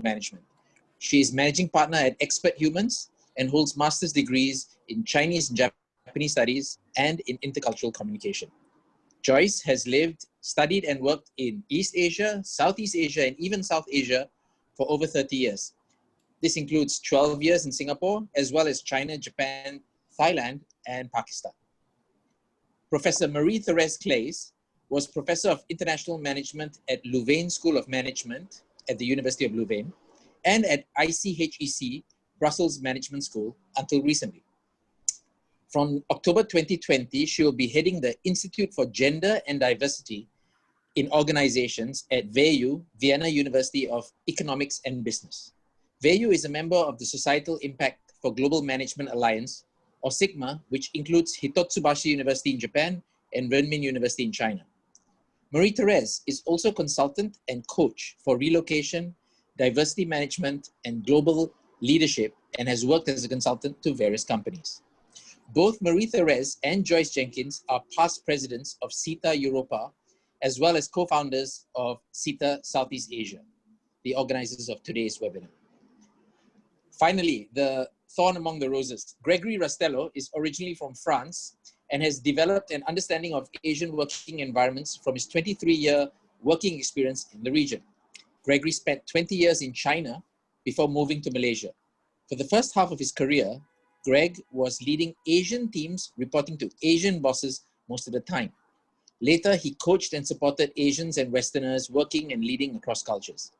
management. She is managing partner at Expert Humans and holds master's degrees in Chinese and Japanese studies and in intercultural communication. Joyce has lived, studied, and worked in East Asia, Southeast Asia, and even South Asia for over 30 years. This includes 12 years in Singapore, as well as China, Japan, Thailand, and Pakistan. Professor Marie-Therese Claes was Professor of International Management at Louvain School of Management at the University of Louvain and at ICHEC, Brussels Management School, until recently. From October 2020, she will be heading the Institute for Gender and Diversity in Organizations at VEU, Vienna University of Economics and Business. VEU is a member of the Societal Impact for Global Management Alliance, or SIGMA, which includes Hitotsubashi University in Japan and Renmin University in China. Marie-Therese is also consultant and coach for relocation, diversity management, and global leadership, and has worked as a consultant to various companies. Both Marie-Therese and Joyce Jenkins are past presidents of SIETAR Europa, as well as co-founders of SIETAR Southeast Asia, the organizers of today's webinar. Finally, the thorn among the roses. Gregory Rastello is originally from France and has developed an understanding of Asian working environments from his 23-year working experience in the region. Gregory spent 20 years in China before moving to Malaysia. For the first half of his career, Greg was leading Asian teams, reporting to Asian bosses most of the time. Later, he coached and supported Asians and Westerners working and leading across cultures.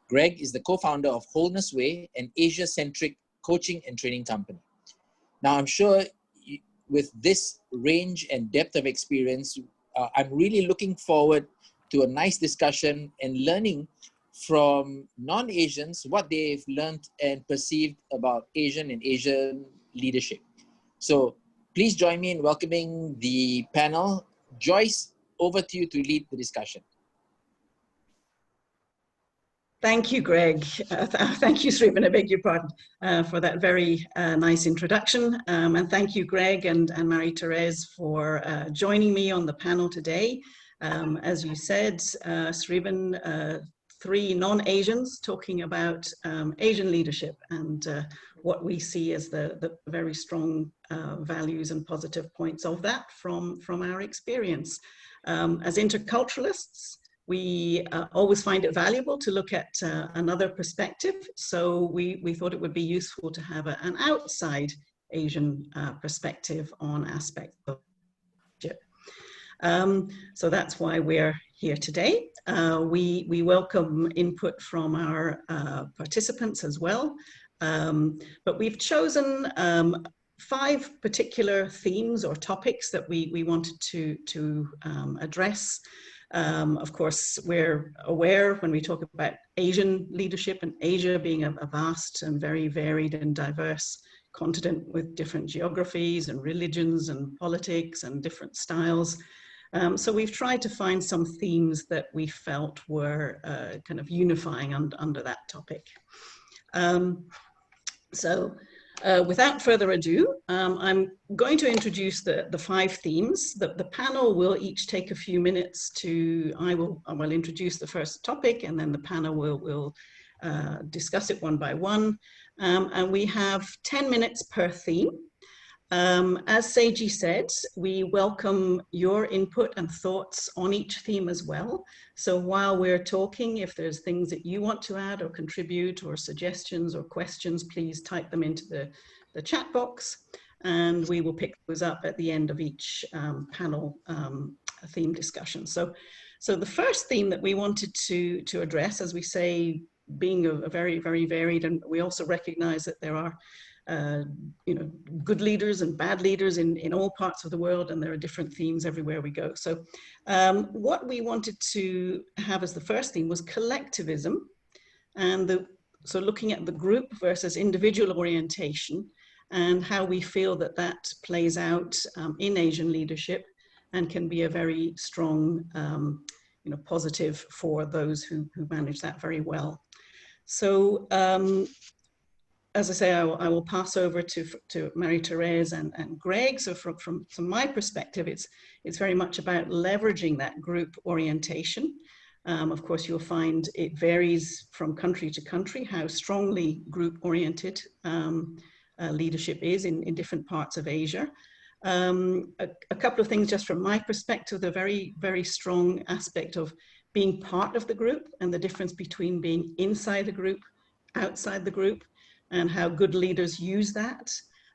Greg is the co-founder of Wholeness Way, an Asia-centric coaching and training company. Now, I'm sure with this range and depth of experience, I'm really looking forward to a nice discussion and learning from non-Asians what they've learned and perceived about Asian and Asian leadership. So please join me in welcoming the panel. Joyce, over to you to lead the discussion. Thank you, Greg. Thank you, Srivan, I beg your pardon, for that very nice introduction. And thank you, Greg and Marie-Therese, for joining me on the panel today. As you said, Srivan, three non-Asians talking about Asian leadership and what we see as the very strong values and positive points of that from our experience. As interculturalists, we always find it valuable to look at another perspective. So we thought it would be useful to have an outside Asian perspective on aspects of leadership. So that's why we're here today. We welcome input from our participants as well. But we've chosen 5 particular themes or topics that we wanted to address. Of course, we're aware when we talk about Asian leadership and Asia being a vast and very varied and diverse continent with different geographies and religions and politics and different styles. So we've tried to find some themes that we felt were kind of unifying under that topic. Without further ado, I'm going to introduce the 5 themes. The panel will each take a few minutes I will introduce the first topic, and then the panel will discuss it one by one. And we have 10 minutes per theme. As Seiji said, we welcome your input and thoughts on each theme as well. So while we're talking, if there's things that you want to add or contribute or suggestions or questions, please type them into the chat box, and we will pick those up at the end of each panel theme discussion. So the first theme that we wanted to address, as we say, being a very, very varied, and we also recognize that there are good leaders and bad leaders in all parts of the world, and there are different themes everywhere we go. So what we wanted to have as the first theme was collectivism, and so looking at the group versus individual orientation and how we feel that plays out in Asian leadership and can be a very strong positive for those who manage that very well. So as I say, I will pass over to Marie-Therese and Greg. So from my perspective, it's very much about leveraging that group orientation Of course, you'll find it varies from country to country how strongly group-oriented leadership is in different parts of Asia. A couple of things just from my perspective, the very, very strong aspect of being part of the group and the difference between being inside the group, outside the group, and how good leaders use that,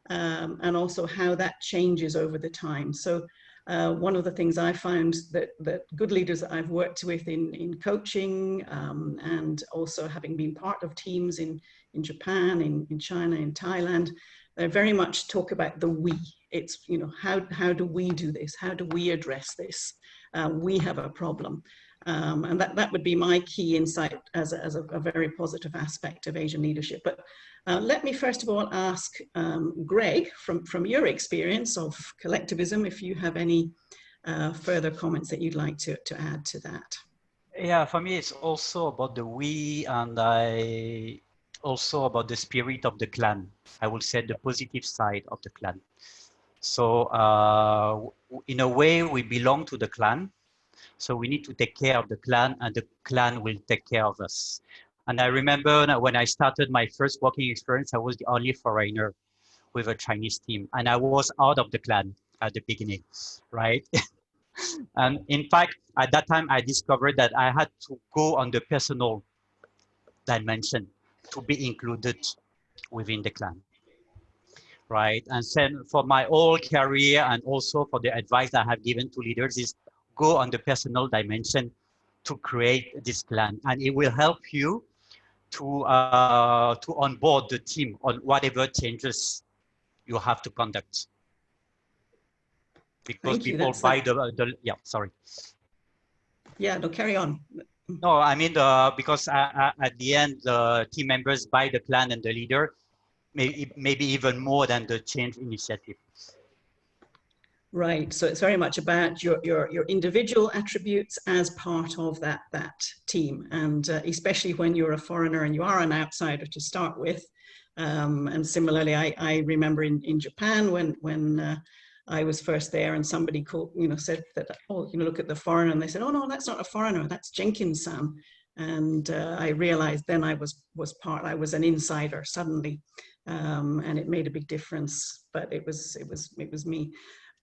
and also how that changes over the time. So one of the things I found that good leaders that I've worked with in coaching, and also having been part of teams in Japan, in China, in Thailand, they very much talk about the we. It's, you know, how do we do this? How do we address this? We have a problem. And that would be my key insight as a very positive aspect of Asian leadership. But let me first of all ask Greg, from your experience of collectivism, if you have any further comments that you'd like to add to that. Yeah, for me, it's also about the we, and also about the spirit of the clan. I will say the positive side of the clan. So in a way, we belong to the clan. So we need to take care of the clan, and the clan will take care of us. And I remember when I started my first working experience, I was the only foreigner with a Chinese team, and I was out of the clan at the beginning, right? And in fact, at that time, I discovered that I had to go on the personal dimension to be included within the clan, right? And then for my whole career, and also for the advice I have given to leaders, is go on the personal dimension to create this clan, and it will help you to onboard the team on whatever changes you have to conduct. Because Thank you. people buy the yeah, sorry. Yeah, no, carry on. No, I mean, because at the end, the team members buy the clan and the leader, maybe even more than the change initiative. Right. So it's very much about your individual attributes as part of that team, and especially when you're a foreigner and you are an outsider to start with. And similarly, I remember in Japan when I was first there, and somebody said that, oh, look at the foreigner, and they said, oh no, that's not a foreigner, that's Jenkins-san. And I realized then I was an insider suddenly, and it made a big difference. But it was me.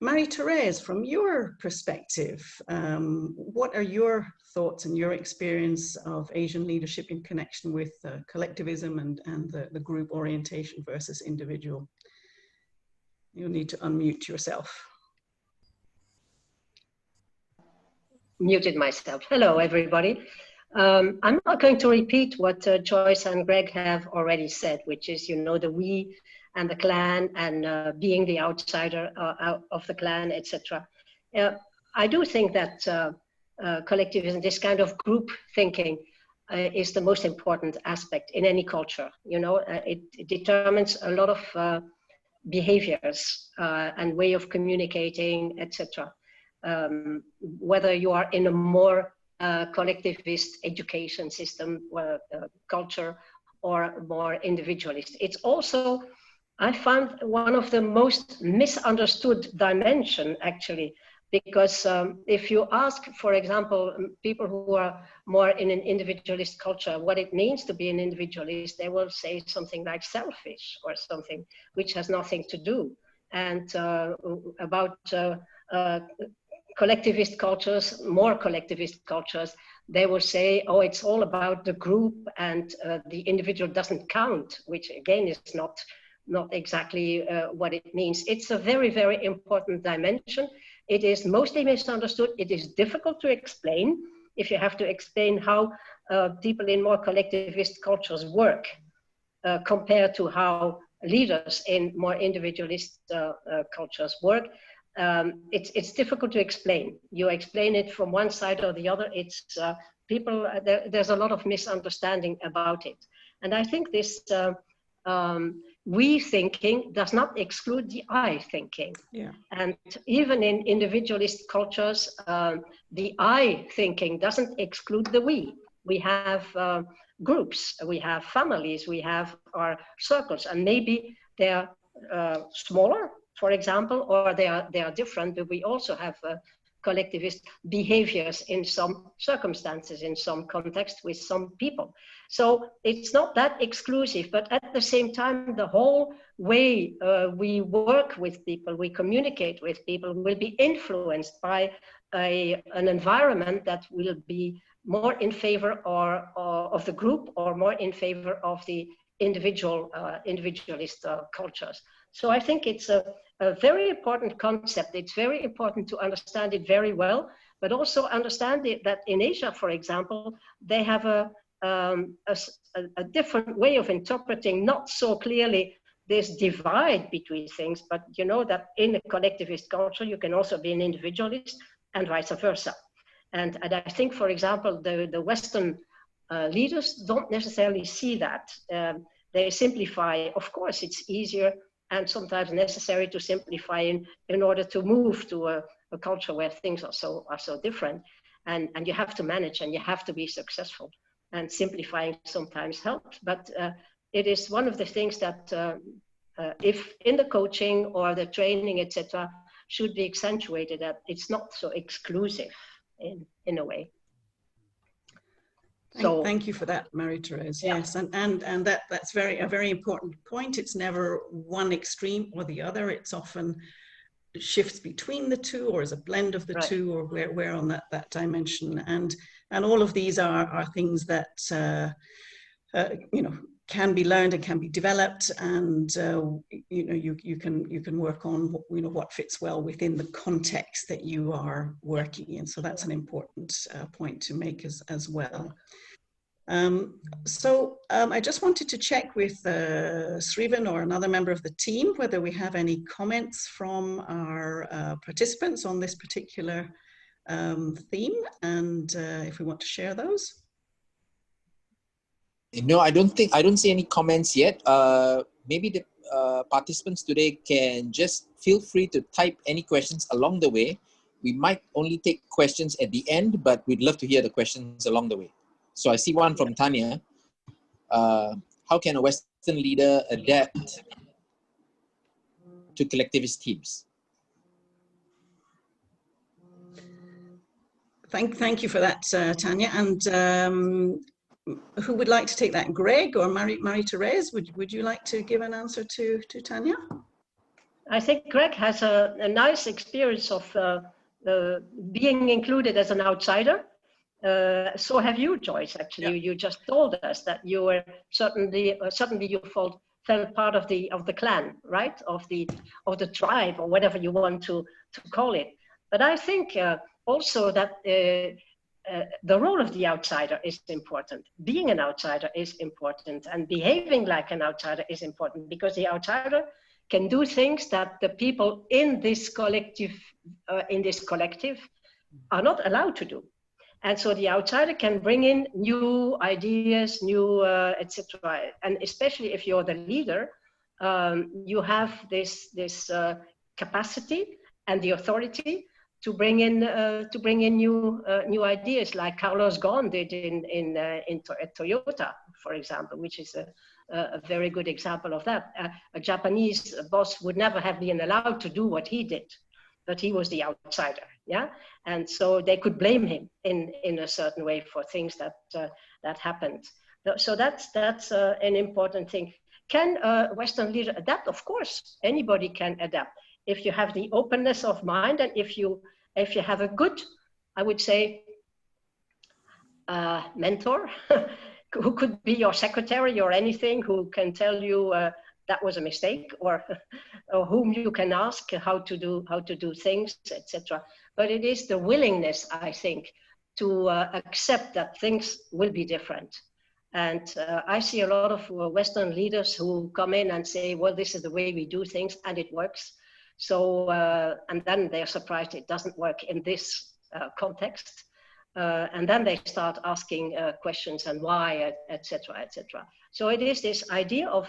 Marie-Therese, from your perspective, what are your thoughts and your experience of Asian leadership in connection with collectivism and the group orientation versus individual? You'll need to unmute yourself. Muted myself. Hello, everybody. I'm not going to repeat what Joyce and Greg have already said, which is, the we and the clan, and being the outsider of the clan, etc. I do think that collectivism, this kind of group thinking, is the most important aspect in any culture. It determines a lot of behaviors and way of communicating, etc. Whether you are in a more collectivist education system, culture, or more individualist. It's also, I found, one of the most misunderstood dimension, actually, because if you ask, for example, people who are more in an individualist culture, what it means to be an individualist, they will say something like selfish or something, which has nothing to do. And about collectivist cultures, more collectivist cultures, they will say, oh, it's all about the group and the individual doesn't count, which again is not exactly what it means. It's a very, very important dimension. It is mostly misunderstood. It is difficult to explain if you have to explain how people in more collectivist cultures work compared to how leaders in more individualist cultures work. It's difficult to explain. You explain it from one side or the other. It's there's a lot of misunderstanding about it. And I think this we thinking does not exclude the I thinking. Yeah. And even in individualist cultures, the I thinking doesn't exclude the we. We have groups, we have families, we have our circles, and maybe they're smaller, for example, or they are different, but we also have collectivist behaviors in some circumstances, in some context with some people. So it's not that exclusive, but at the same time, the whole way we work with people, we communicate with people will be influenced by an environment that will be more in favor of the group or more in favor of the individualist cultures. So I think it's a very important concept. It's very important to understand it very well, but also understand that in Asia, for example, they have a different way of interpreting, not so clearly this divide between things, but you know that in a collectivist culture, you can also be an individualist and vice versa. And I think, for example, the Western leaders don't necessarily see that. They simplify. Of course, it's easier and sometimes necessary to simplify in order to move to a culture where things are so different. And you have to manage and you have to be successful. And simplifying sometimes helps. But it is one of the things that if in the coaching or the training, etc., should be accentuated, that it's not so exclusive in a way. Thank you for that, Marie-Thérèse. Yeah. Yes, and that's a very important point. It's never one extreme or the other. It's often shifts between the two, or is a blend of the right. two, or where on that dimension. And all of these are things that you know, can be learned and can be developed, and you know, you can work on what fits well within the context that you are working in. So that's an important point to make as well. I just wanted to check with Srivan or another member of the team whether we have any comments from our participants on this particular theme, and if we want to share those. No, I don't see any comments yet. Maybe the participants today can just feel free to type any questions along the way. We might only take questions at the end, but we'd love to hear the questions along the way. So I see one from Tanya. How can a Western leader adapt to collectivist teams? Thank you for that, Tanya. And who would like to take that? Greg or Marie-Thérèse? Would you like to give an answer to Tanya? I think Greg has a nice experience of being included as an outsider. So have you, Joyce, actually. Yeah. You just told us that you were suddenly you felt part of the clan, right? Of the tribe, or whatever you want to call it. But I think also that the role of the outsider is important. Being an outsider is important, and behaving like an outsider is important, because the outsider can do things that the people in this collective are not allowed to do. And so the outsider can bring in new ideas, new etc. And especially if you're the leader, you have this capacity and the authority to bring in new ideas, like Carlos Ghosn did at Toyota, for example, which is a very good example of that. A Japanese boss would never have been allowed to do what he did, but he was the outsider, yeah? And so they could blame him in a certain way for things that happened. So that's an important thing. Can a Western leader adapt? Of course, anybody can adapt. If you have the openness of mind, and if you have a good, I would say, mentor, who could be your secretary or anything, who can tell you that was a mistake, or whom you can ask how to do things, etc. But it is the willingness, I think, to accept that things will be different. And I see a lot of Western leaders who come in and say, well, this is the way we do things, and it works. So, and then they're surprised it doesn't work in this context. And then they start asking questions and why, etc., etc. So it is this idea of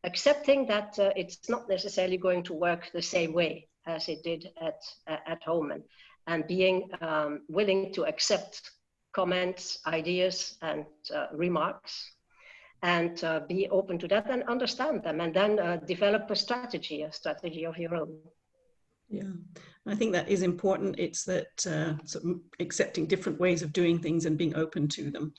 accepting that it's not necessarily going to work the same way as it did at home, and being willing to accept comments, ideas, and remarks, and be open to that and understand them, and then develop a strategy of your own. Yeah, I think that is important. It's that sort of accepting different ways of doing things and being open to them.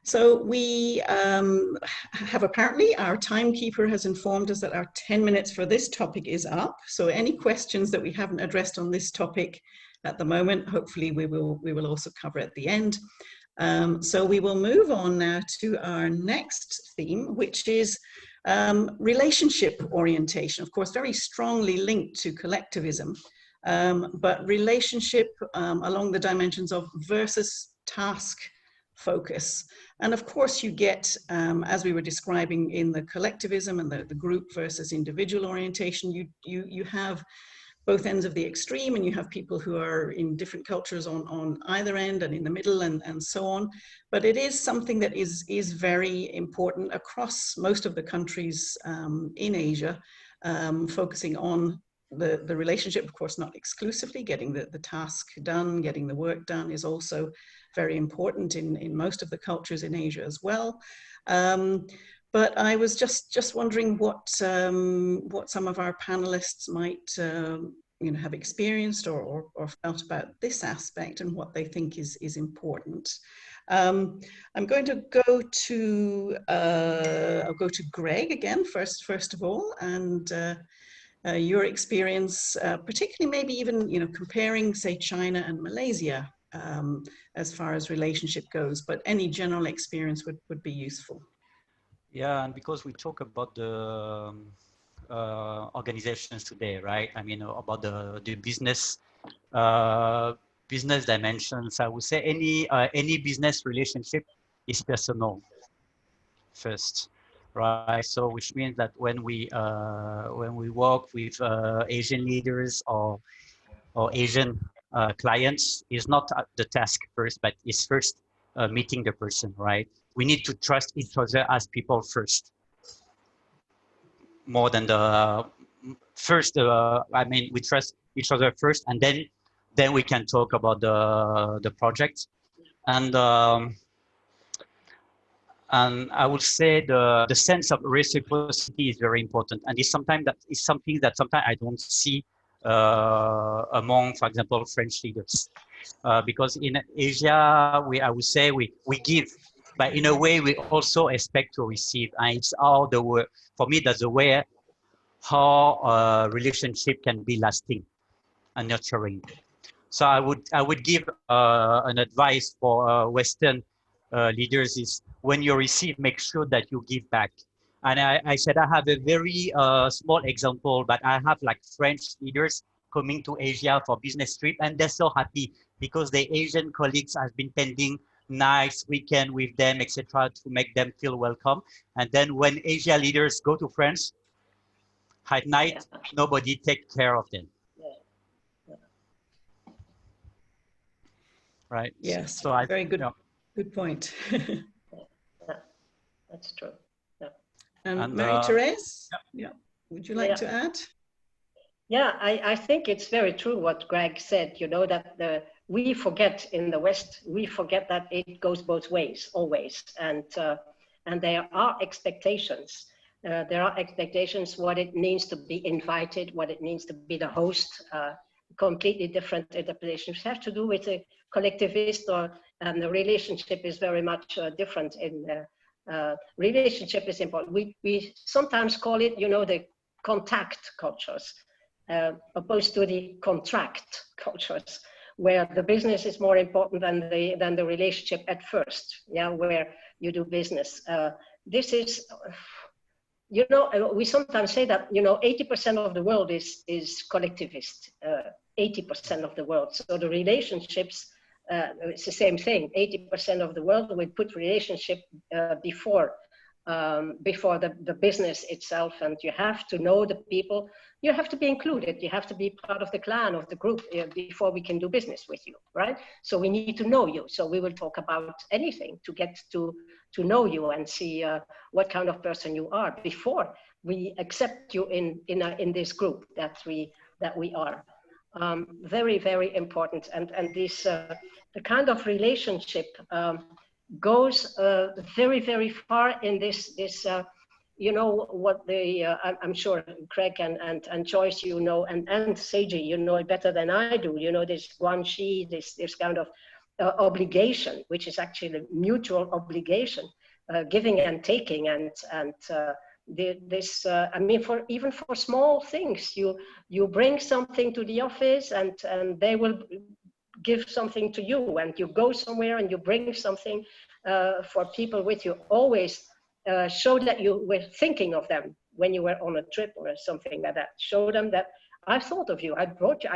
So we have apparently, our timekeeper has informed us that our 10 minutes for this topic is up. So any questions that we haven't addressed on this topic at the moment, hopefully we will also cover at the end. So we will move on now to our next theme, which is relationship orientation. Of course, very strongly linked to collectivism, but relationship along the dimensions of versus task focus. And of course you get, as we were describing in the collectivism and the group versus individual orientation, you have both ends of the extreme, and you have people who are in different cultures on either end and in the middle and so on. But it is something that is very important across most of the countries in Asia, focusing on the relationship, of course, not exclusively. Getting the task done, getting the work done is also very important in most of the cultures in Asia as well. But I was just wondering what some of our panelists might have experienced or felt about this aspect and what they think is important. I'm going to go to I'll go to Greg again first of all, and your experience, particularly maybe even comparing, say, China and Malaysia as far as relationship goes, but any general experience would be useful. Yeah, and because we talk about the organizations today, right? I mean, about the business business dimensions. I would say any business relationship is personal first, right? So which means that when we work with Asian leaders or Asian clients, is not the task first, but it's first meeting the person, right? We need to trust each other as people first, more than the first. I mean, we trust each other first, and then we can talk about the project. And I would say the sense of reciprocity is very important, and it's something that sometimes I don't see among, for example, French leaders. Because in Asia, I would say we give, but in a way we also expect to receive, and it's all the way. For me, that's the way how a relationship can be lasting and nurturing. So I would give an advice for Western leaders is, when you receive, make sure that you give back. And I said I have a very small example, but I have like French leaders coming to Asia for business trip, and they're so happy because the Asian colleagues have been spending nice weekend with them, etc., to make them feel welcome. And then when Asia leaders go to France at night, nobody take care of them. Right. Yes. So very good. Good point. That's true. And Marie-Therese, would you like to add? Yeah, I think it's very true what Greg said, that we forget in the West, we forget that it goes both ways, always. And there are expectations. There are expectations what it means to be invited, what it means to be the host, completely different interpretations. Have to do with a collectivist, and the relationship is very much different. In relationship is important. We sometimes call it, the contact cultures. Opposed to the contract cultures, where the business is more important than the relationship at first, where you do business. This is, we sometimes say that 80% of the world is collectivist, 80% of the world. So the relationships, it's the same thing. 80% of the world would put relationship before the business itself, and you have to know the people. You have to be included. You have to be part of the clan, of the group, before we can do business with you, right? So we need to know you. So we will talk about anything to get to know you and see what kind of person you are before we accept you in this group that we are. Very, very important. And this the kind of relationship goes very, very far in this you know what I'm sure Craig and Joyce, you know, and Seiji, you know it better than I do. You know, this guanxi, this kind of obligation, which is actually a mutual obligation, giving and taking, and I mean, even for small things, you bring something to the office, and they will give something to you, and you go somewhere and you bring something for people with you. Always show that you were thinking of them when you were on a trip or something like that. Show them that I thought of you. I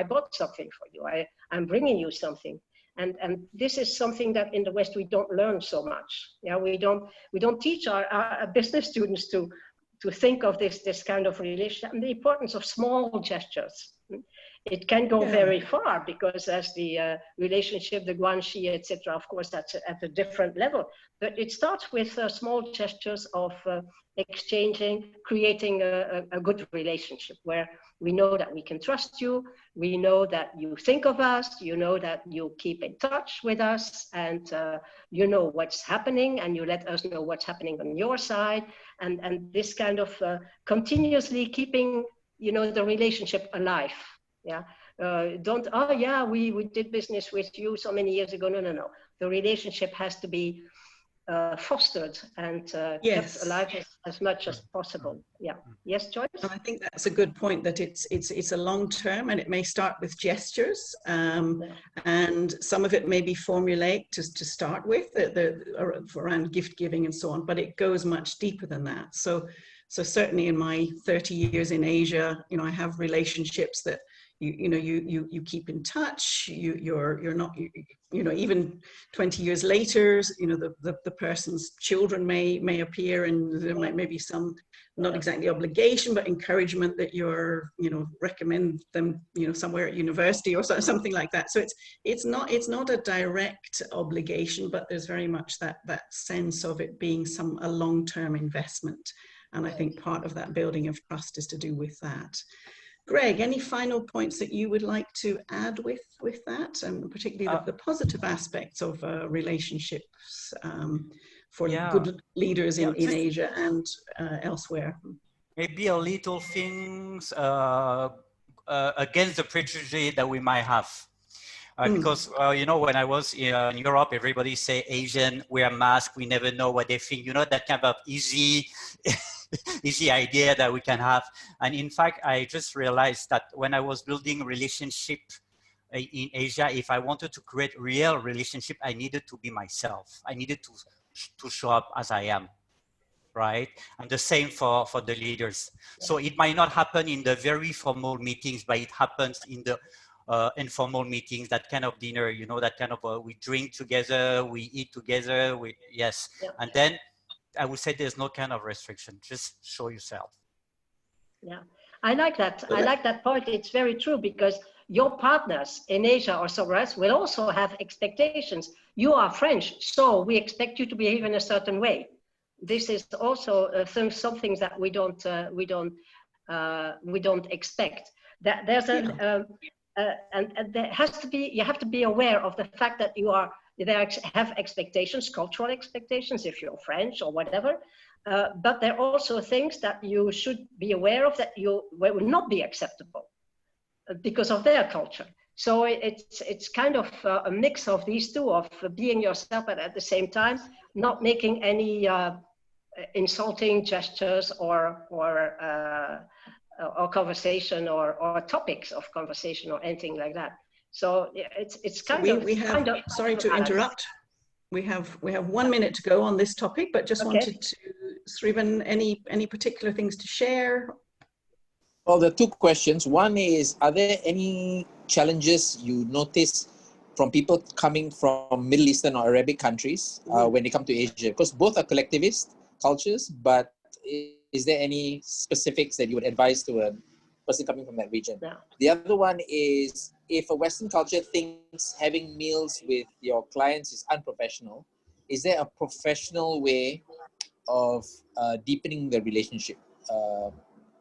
bought something for you. I'm bringing you something. And this is something that in the West we don't learn so much. Yeah, we don't teach our business students to think of this kind of relationship and the importance of small gestures. It can go very far, because as the relationship, the guanxi, etc., of course, that's at a different level. But it starts with small gestures of exchanging, creating a good relationship where we know that we can trust you, we know that you think of us, you know that you keep in touch with us, and you know what's happening, and you let us know what's happening on your side, and this kind of continuously keeping, you know, the relationship alive. Yeah, don't, oh yeah, we did business with you so many years ago. No. The relationship has to be fostered and kept alive as much as possible. Yeah. Yes, Joyce? And I think that's a good point, that it's a long term, and it may start with gestures, and some of it may be formulaic to start with, around gift giving and so on, but it goes much deeper than that. So certainly in my 30 years in Asia, you know, I have relationships that you keep in touch. You're not, you know, even 20 years later, you know, the person's children may appear, and there might be some, not exactly obligation, but encouragement that you're, you know, recommend them, you know, somewhere at university or something like that. So it's not a direct obligation, but there's very much that sense of it being a long-term investment. And I think part of that building of trust is to do with that. Greg, any final points that you would like to add with that, and particularly the positive aspects of relationships for good leaders in Asia and elsewhere? Maybe a little things against the prejudice that we might have. Because, you know, when I was in Europe, everybody say Asian, wear masks, we never know what they think, you know, that kind of easy idea that we can have. And in fact, I just realized that when I was building a relationship in Asia, if I wanted to create real relationship, I needed to be myself. I needed to show up as I am, right? And the same for the leaders. So it might not happen in the very formal meetings, but it happens in the informal meetings, that kind of dinner, you know, that kind of, we drink together, we eat together, and then I would say there's no kind of restriction, just show yourself. Yeah, I like that. I like that point. It's very true, because your partners in Asia or somewhere else will also have expectations. You are French, so we expect you to behave in a certain way. This is also some things that we don't expect. That there's and there has to be, you have to be aware of the fact that they have expectations, cultural expectations, if you're French or whatever, but there are also things that you should be aware of that will not be acceptable because of their culture. So it's kind of a mix of these two, of being yourself, but at the same time not making any insulting gestures or conversation or topics of conversation or anything like that. So it's kind of. Sorry to interrupt. We have 1 minute to go on this topic, but just wanted to, Srivan, any particular things to share? Well, there are two questions. One is, are there any challenges you notice from people coming from Middle Eastern or Arabic countries when they come to Asia? Because both are collectivist cultures, but is there any specifics that you would advise to a person coming from that region? Yeah. The other one is, if a Western culture thinks having meals with your clients is unprofessional, is there a professional way of deepening the relationship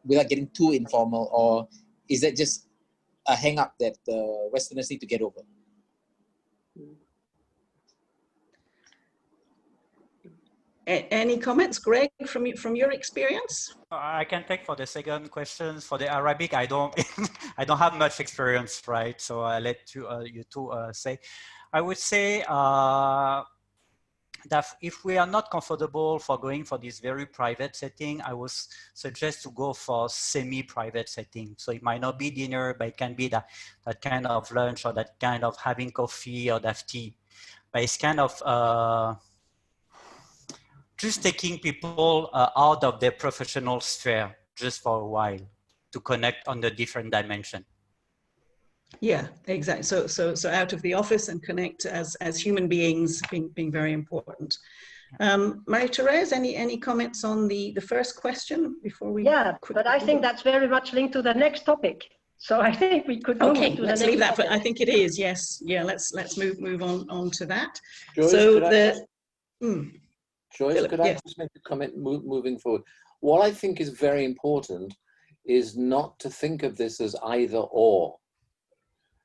without getting too informal, or is that just a hang-up that Westerners need to get over? Any comments, Greg, from your experience? I can take for the second question. For the Arabic, I don't, I don't have much experience, right? So I let you two say. I would say that if we are not comfortable for going for this very private setting, I would suggest to go for semi-private setting. So it might not be dinner, but it can be that kind of lunch or that kind of having coffee or that tea. But it's kind of just taking people out of their professional sphere just for a while to connect on the different dimension. Yeah, exactly. So out of the office and connect as human beings, being very important. Marie-Therese, any comments on the first question before we? Yeah, but I think that's very much linked to the next topic. So I think we could move to the next. Let's leave that. I think it is. Yes. Yeah. Let's move on to that. Joyce, so Joyce, Philip, could I yes. just make a comment moving forward? What I think is very important is not to think of this as either or.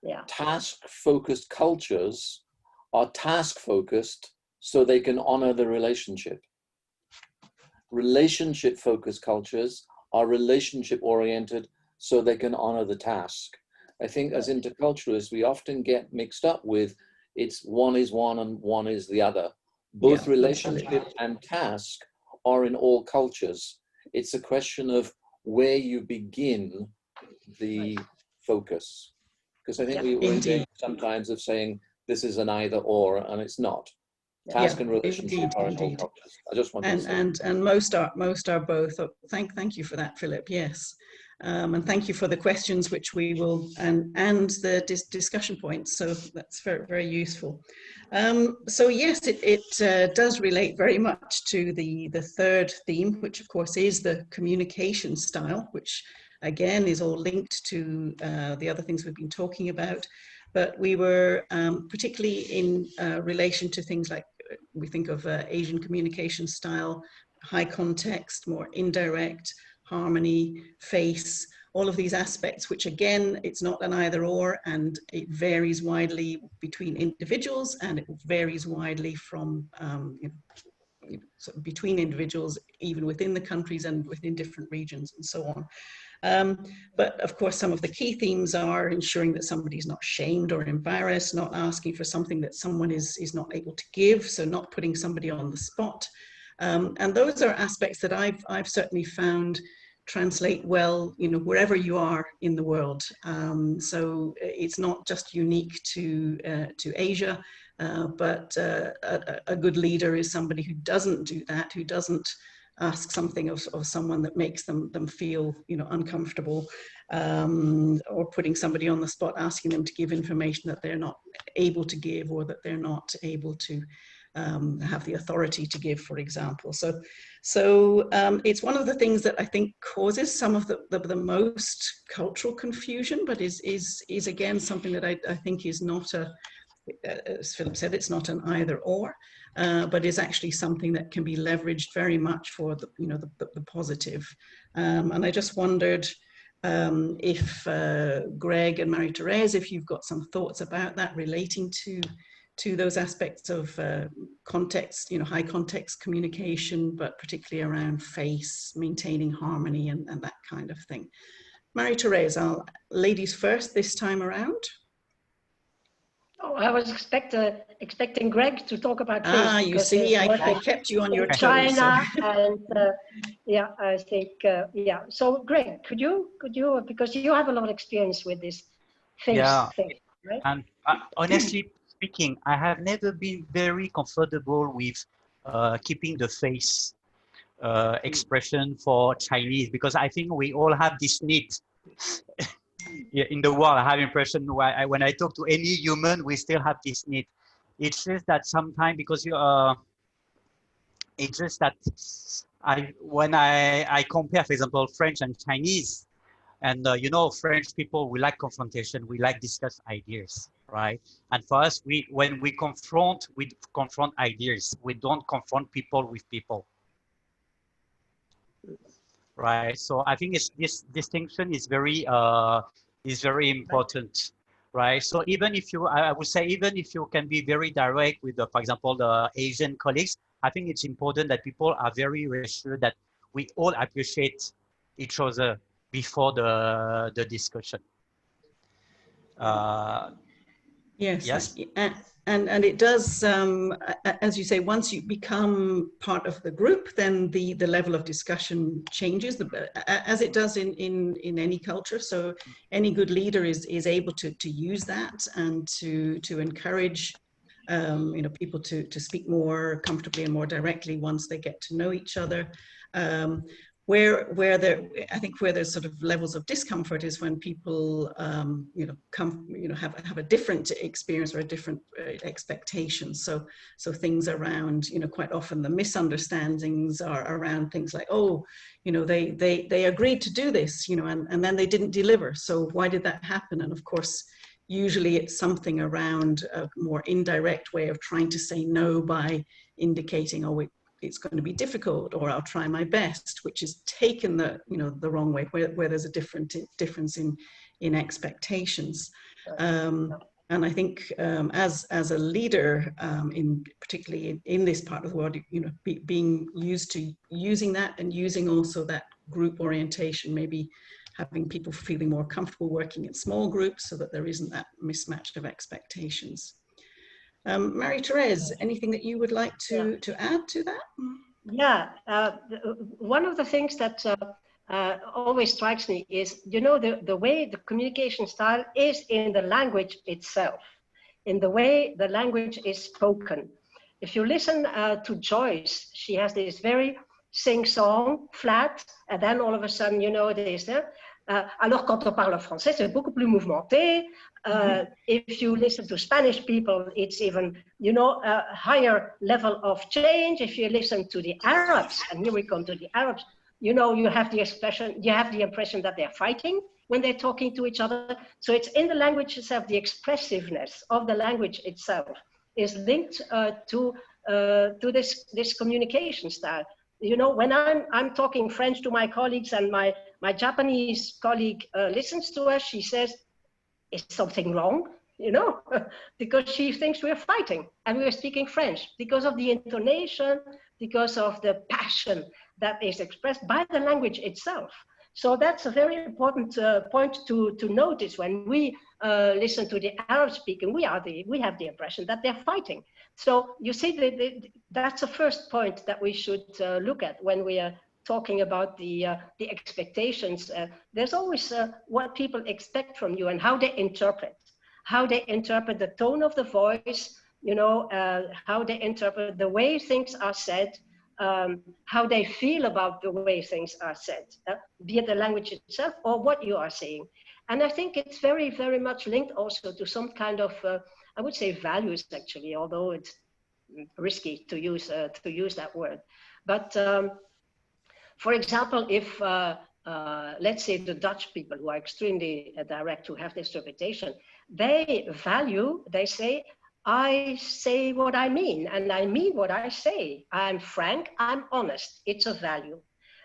Yeah. Task-focused cultures are task-focused so they can honor the relationship. Relationship-focused cultures are relationship-oriented so they can honor the task. I think as interculturalists, we often get mixed up with it's one is one and one is the other. Both relationship and task are in all cultures. It's a question of where you begin the focus. Because I think we were in danger sometimes of saying this is an either or, and it's not. Task and relationship are in all cultures. I just wanted to say. And most are both. Oh, thank you for that, Philip. Yes. And thank you for the questions, which we will, and the discussion points. So that's very, very useful. So yes, it does relate very much to the third theme, which of course is the communication style, which again is all linked to the other things we've been talking about. But we were particularly in relation to things like, we think of Asian communication style, high context, more indirect, harmony, face, all of these aspects, which again, it's not an either or, and it varies widely between individuals, and it varies widely from so between individuals, even within the countries and within different regions and so on. But of course, some of the key themes are ensuring that somebody's not shamed or embarrassed, not asking for something that someone is not able to give, so not putting somebody on the spot. And those are aspects that I've certainly found translate well, wherever you are in the world. So it's not just unique to Asia, but a good leader is somebody who doesn't do that, who doesn't ask something of someone that makes them feel uncomfortable, or putting somebody on the spot, asking them to give information that they're not able to give, or that they're not able to have the authority to give, for example. So it's one of the things that I think causes some of the most cultural confusion, but is again something that I think is not as Philip said, it's not an either or, but is actually something that can be leveraged very much for the positive. And I just wondered if Greg and Marie-Therese, if you've got some thoughts about that relating to those aspects of context, high context communication, but particularly around face, maintaining harmony and that kind of thing. Marie-Therese, ladies first this time around. Oh, I was expecting Greg to talk about face. You see, I kept you on your toes. China, and yeah, I think yeah. So, Greg, could you because you have a lot of experience with this face thing, right? And honestly speaking, I have never been very comfortable with keeping the face expression for Chinese, because I think we all have this need. Yeah, in the world, I have impression when I talk to any human, we still have this need. It's just that sometimes, because it's just that when I compare, for example, French and Chinese, and French people, we like confrontation, we like discuss ideas, right? And for us, when we confront ideas. We don't confront people with people. Right, so I think this distinction is very important, right? So even if I would say, even if you can be very direct with, for example, the Asian colleagues, I think it's important that people are very reassured that we all appreciate each other before the discussion. Yes, Yes. and it does, as you say, once you become part of the group, then the level of discussion changes, as it does in any culture. So any good leader is able to use that and to encourage people to speak more comfortably and more directly once they get to know each other. Where there, I think where there's sort of levels of discomfort is when people, have a different experience or a different expectations. So things around, quite often the misunderstandings are around things like, oh, they agreed to do this, and then they didn't deliver. So why did that happen? And of course, usually it's something around a more indirect way of trying to say no by indicating, oh, it's going to be difficult, or I'll try my best, which is taken the wrong way, where there's a difference in expectations. And I think as a leader, particularly in this part of the world, being used to using that and using also that group orientation, maybe having people feeling more comfortable working in small groups so that there isn't that mismatch of expectations. Marie-Thérèse, anything that you would like to add to that? Yeah, one of the things that always strikes me is, the way the communication style is in the language itself, in the way the language is spoken. If you listen to Joyce, she has this very sing-song, flat, and then all of a sudden, there's alors quand on parle français, c'est beaucoup plus mouvementé. If you listen to Spanish people, it's even, a higher level of change. If you listen to the Arabs, and here we come to the Arabs, you have the impression that they're fighting when they're talking to each other. So it's in the language itself, the expressiveness of the language itself is linked to this communication style. When I'm talking French to my colleagues and my Japanese colleague listens to us, she says, is something wrong? Because she thinks we're fighting and we're speaking French, because of the intonation, because of the passion that is expressed by the language itself. So that's a very important point to notice when we listen to the Arab speaking. We have the impression that they're fighting. So you see, that's the first point that we should look at when we are talking about the expectations. There's always what people expect from you and how they interpret the tone of the voice, how they interpret the way things are said, how they feel about the way things are said, be it the language itself or what you are saying. And I think it's very, very much linked also to some kind of, I would say, values, actually, although it's risky to use that word. But for example, if let's say the Dutch people, who are extremely direct, who have this reputation, they say, I say what I mean, and I mean what I say. I'm frank, I'm honest. It's a value.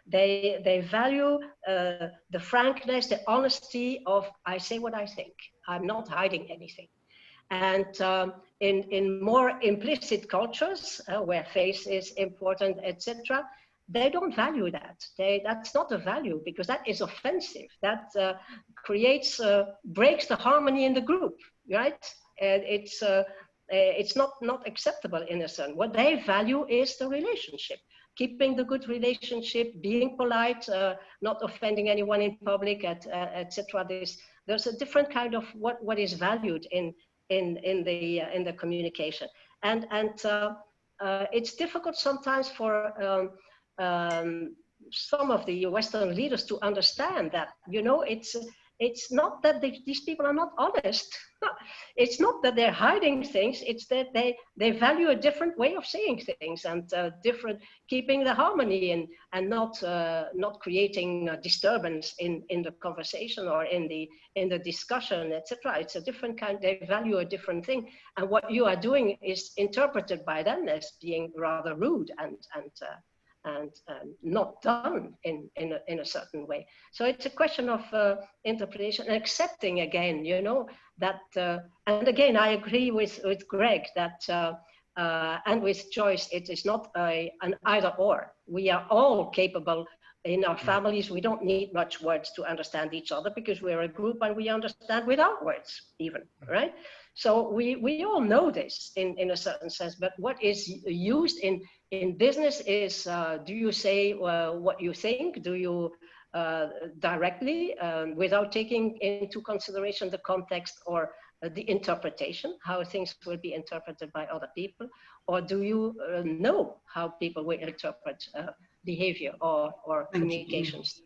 They value the frankness, the honesty of, I say what I think. I'm not hiding anything. And in more implicit cultures, where face is important, etc., they don't value that. That's not a value, because that is offensive. That breaks the harmony in the group, right? And it's not acceptable in a sense. What they value is the relationship, keeping the good relationship, being polite, not offending anyone in public, etc. There's a different kind of what is valued in the communication, and it's difficult sometimes for some of the Western leaders to understand that, it's not that these people are not honest. It's not that they're hiding things. It's that they value a different way of saying things, and keeping the harmony and not creating disturbance in the conversation or in the discussion, etc. It's a different kind. They value a different thing, and what you are doing is interpreted by them as being rather rude and not done in a certain way. So it's a question of interpretation and accepting again, that, and again, I agree with Greg that And with Joyce, it is not an either or. We are all capable in our families. We don't need much words to understand each other because we're a group and we understand without words even, right? So we all know this in a certain sense, but what is used in business is, do you say what you think? Do you directly, without taking into consideration the context or the interpretation, how things will be interpreted by other people? Or do you know how people will interpret behavior or communications?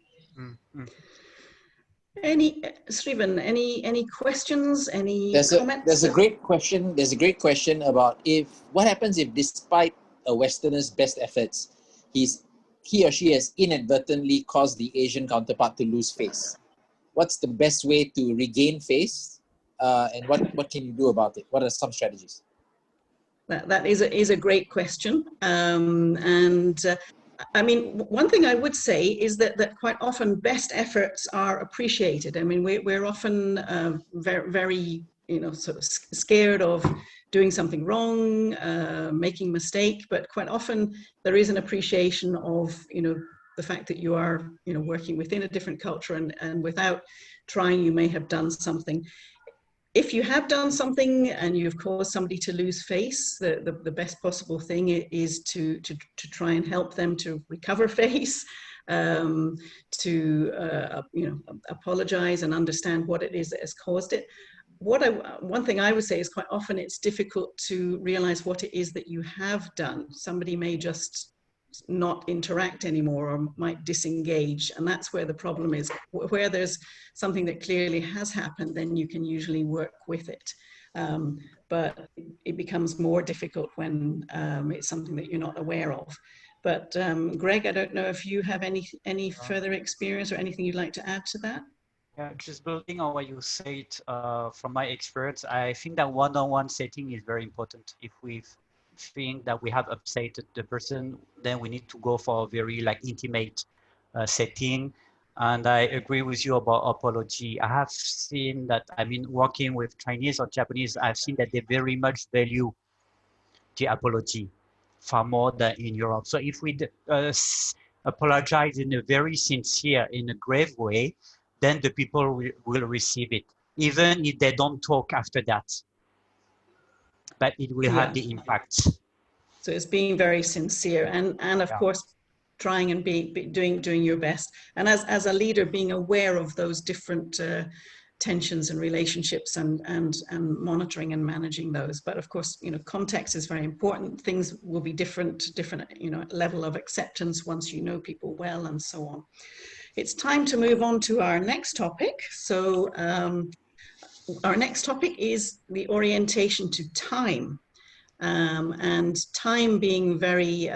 Srivan, any questions, any comments? There's a great question. There's a great question about what happens if, despite a Westerner's best efforts, he or she has inadvertently caused the Asian counterpart to lose face. What's the best way to regain face, and what can you do about it? What are some strategies? That is a great question, I mean, one thing I would say is that quite often best efforts are appreciated. I mean, we're often very, sort of scared of doing something wrong, making a mistake, but quite often there is an appreciation of, the fact that you are, working within a different culture, and without trying, you may have done something. If you have done something and you've caused somebody to lose face, the best possible thing is to try and help them to recover face, to apologize and understand what it is that has caused it. One thing I would say is quite often it's difficult to realize what it is that you have done. Somebody may just not interact anymore or might disengage, and that's where the problem is. Where there's something that clearly has happened, then you can usually work with it, but it becomes more difficult when it's something that you're not aware of. But Greg, I don't know if you have any further experience or anything you'd like to add to that. Yeah, just building on what you said, from my experience, I think that one-on-one setting is very important. If we think that we have upset the person, then we need to go for a very intimate setting. And I agree with you about apology. I have seen that, I mean, working with Chinese or Japanese, I've seen that they very much value the apology far more than in Europe. So if we apologize in a very sincere, in a grave way, then the people will receive it, even if they don't talk after that. But it will have the impact. So it's being very sincere, and of course, trying and doing your best. And as a leader, being aware of those different tensions and relationships, and monitoring and managing those. But of course, context is very important. Things will be different, level of acceptance once you know people well, and so on. It's time to move on to our next topic. So our next topic is the orientation to time, and time being very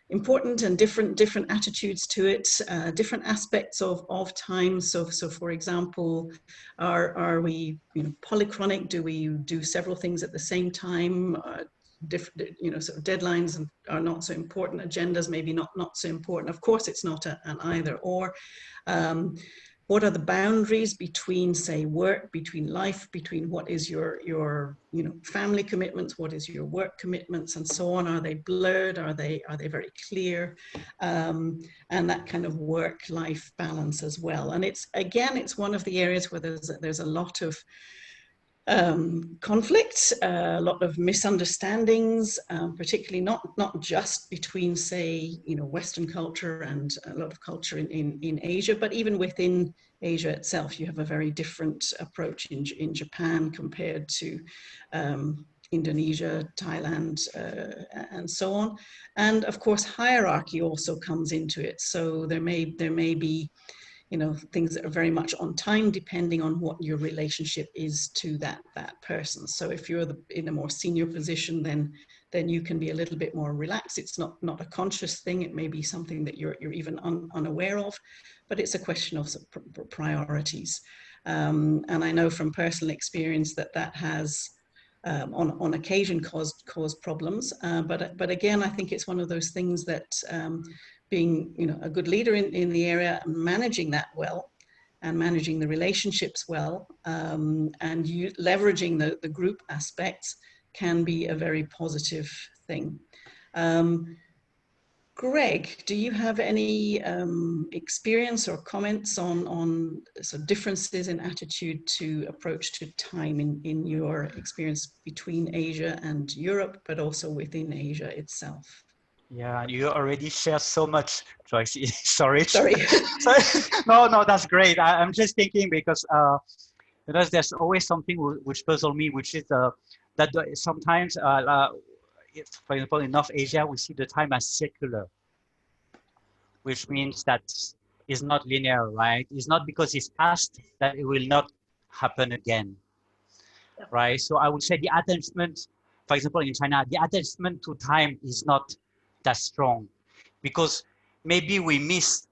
important, and different attitudes to it, different aspects of time. So for example, are we polychronic? Do we do several things at the same time? Different, sort of deadlines are not so important. Agendas maybe not so important. Of course, it's not an either or. What are the boundaries between, say, work, between life, between what is your family commitments, what is your work commitments, and so on? Are they blurred? Are they very clear? And that kind of work-life balance as well. And it's one of the areas where there's a lot of conflict, a lot of misunderstandings, particularly not just between, say, Western culture and a lot of culture in Asia, but even within Asia itself. You have a very different approach in Japan compared to Indonesia, Thailand, and so on. And of course, hierarchy also comes into it. So there may be things that are very much on time, depending on what your relationship is to that person. So if you're in a more senior position, then you can be a little bit more relaxed. It's not a conscious thing. It may be something that you're even unaware of, but it's a question of priorities. And I know from personal experience that has on occasion caused problems. But again, I think it's one of those things that being a good leader in the area, managing that well, and managing the relationships well, and leveraging the group aspects can be a very positive thing. Greg, do you have any experience or comments on sort of differences in attitude to approach to time in your experience between Asia and Europe, but also within Asia itself? Yeah, you already share so much, Joyce. Sorry. Sorry. Sorry. No, that's great. I'm just thinking because there's always something which puzzles me, which is that sometimes, if, for example, in North Asia, we see the time as circular, which means that it's not linear, right? It's not because it's past that it will not happen again, right? So I would say the attachment, for example, in China, the attachment to time is not that strong because maybe we miss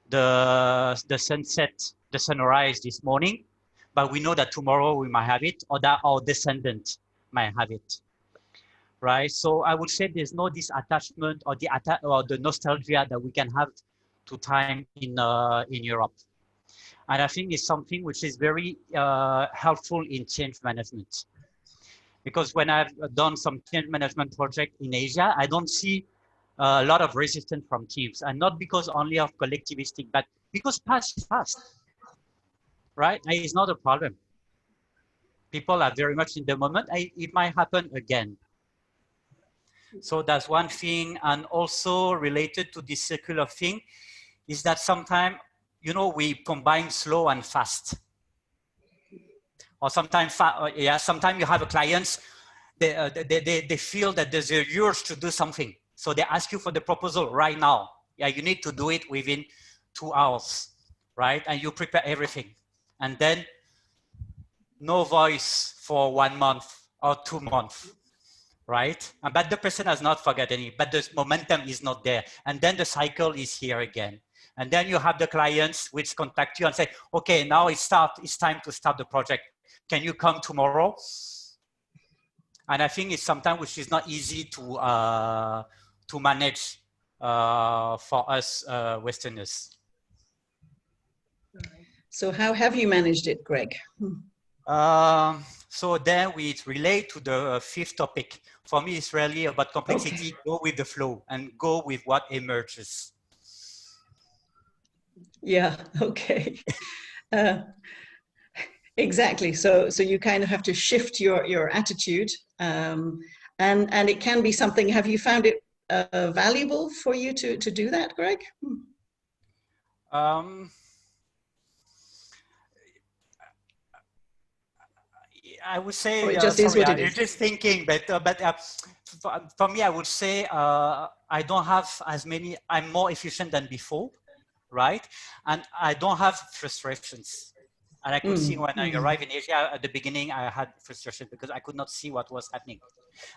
the sunset, the sunrise this morning, but we know that tomorrow we might have it, or that our descendant might have it, right? So I would say there's no this attachment or the nostalgia that we can have to time in Europe, and I think it's something which is very helpful in change management. Because when I've done some change management project in Asia, I don't see a lot of resistance from teams, and not because only of collectivistic, but because past is past, right? And it's not a problem. People are very much in the moment. It might happen again. So that's one thing. And also related to this circular thing is that sometimes, we combine slow and fast. Or sometimes, sometimes you have a client, they feel that there's a urge to do something. So they ask you for the proposal right now. Yeah, you need to do it within 2 hours, right? And you prepare everything. And then no voice for 1 month or 2 months, right? But the person has not forgotten it, but the momentum is not there. And then the cycle is here again. And then you have the clients which contact you and say, okay, now it's time to start the project. Can you come tomorrow? And I think it's sometimes which is not easy to manage for us Westerners. So how have you managed it, Greg? So then we relate to the fifth topic. For me, it's really about complexity. Okay. Go with the flow and go with what emerges. Yeah, okay. Exactly. So you kind of have to shift your attitude, and it can be something. Have you found it valuable for you to do that, Greg? I would say it just is what it is. You're just thinking, but for me, I would say I don't have as many. I'm more efficient than before, right? And I don't have frustrations. And I could see when I arrived in Asia at the beginning, I had frustration because I could not see what was happening.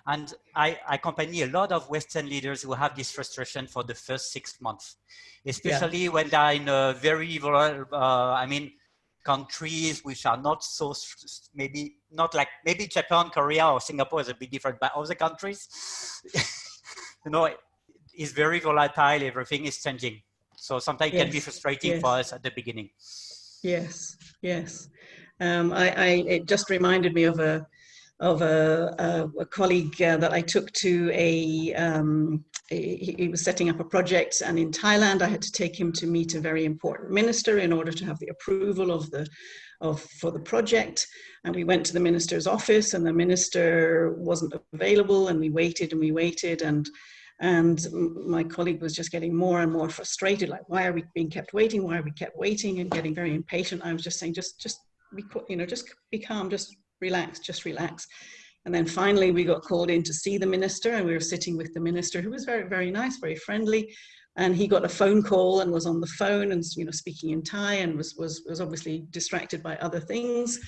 And I accompany a lot of Western leaders who have this frustration for the first 6 months, especially when they're in a very vulnerable, countries which are not so, maybe Japan, Korea, or Singapore is a bit different, but other countries, it's very volatile, everything is changing. So sometimes it can be frustrating for us at the beginning. Yes, yes. It just reminded me of a colleague that I took to he was setting up a project, and in Thailand I had to take him to meet a very important minister in order to have the approval for the project. And we went to the minister's office, and the minister wasn't available, and we waited and we waited, and my colleague was just getting more and more frustrated, like, why are we being kept waiting? Why are we kept waiting? And getting very impatient. I was just saying, just be calm, just relax. And then finally we got called in to see the minister, and we were sitting with the minister, who was very, very nice, very friendly. And he got a phone call and was on the phone and, speaking in Thai, and was obviously distracted by other things.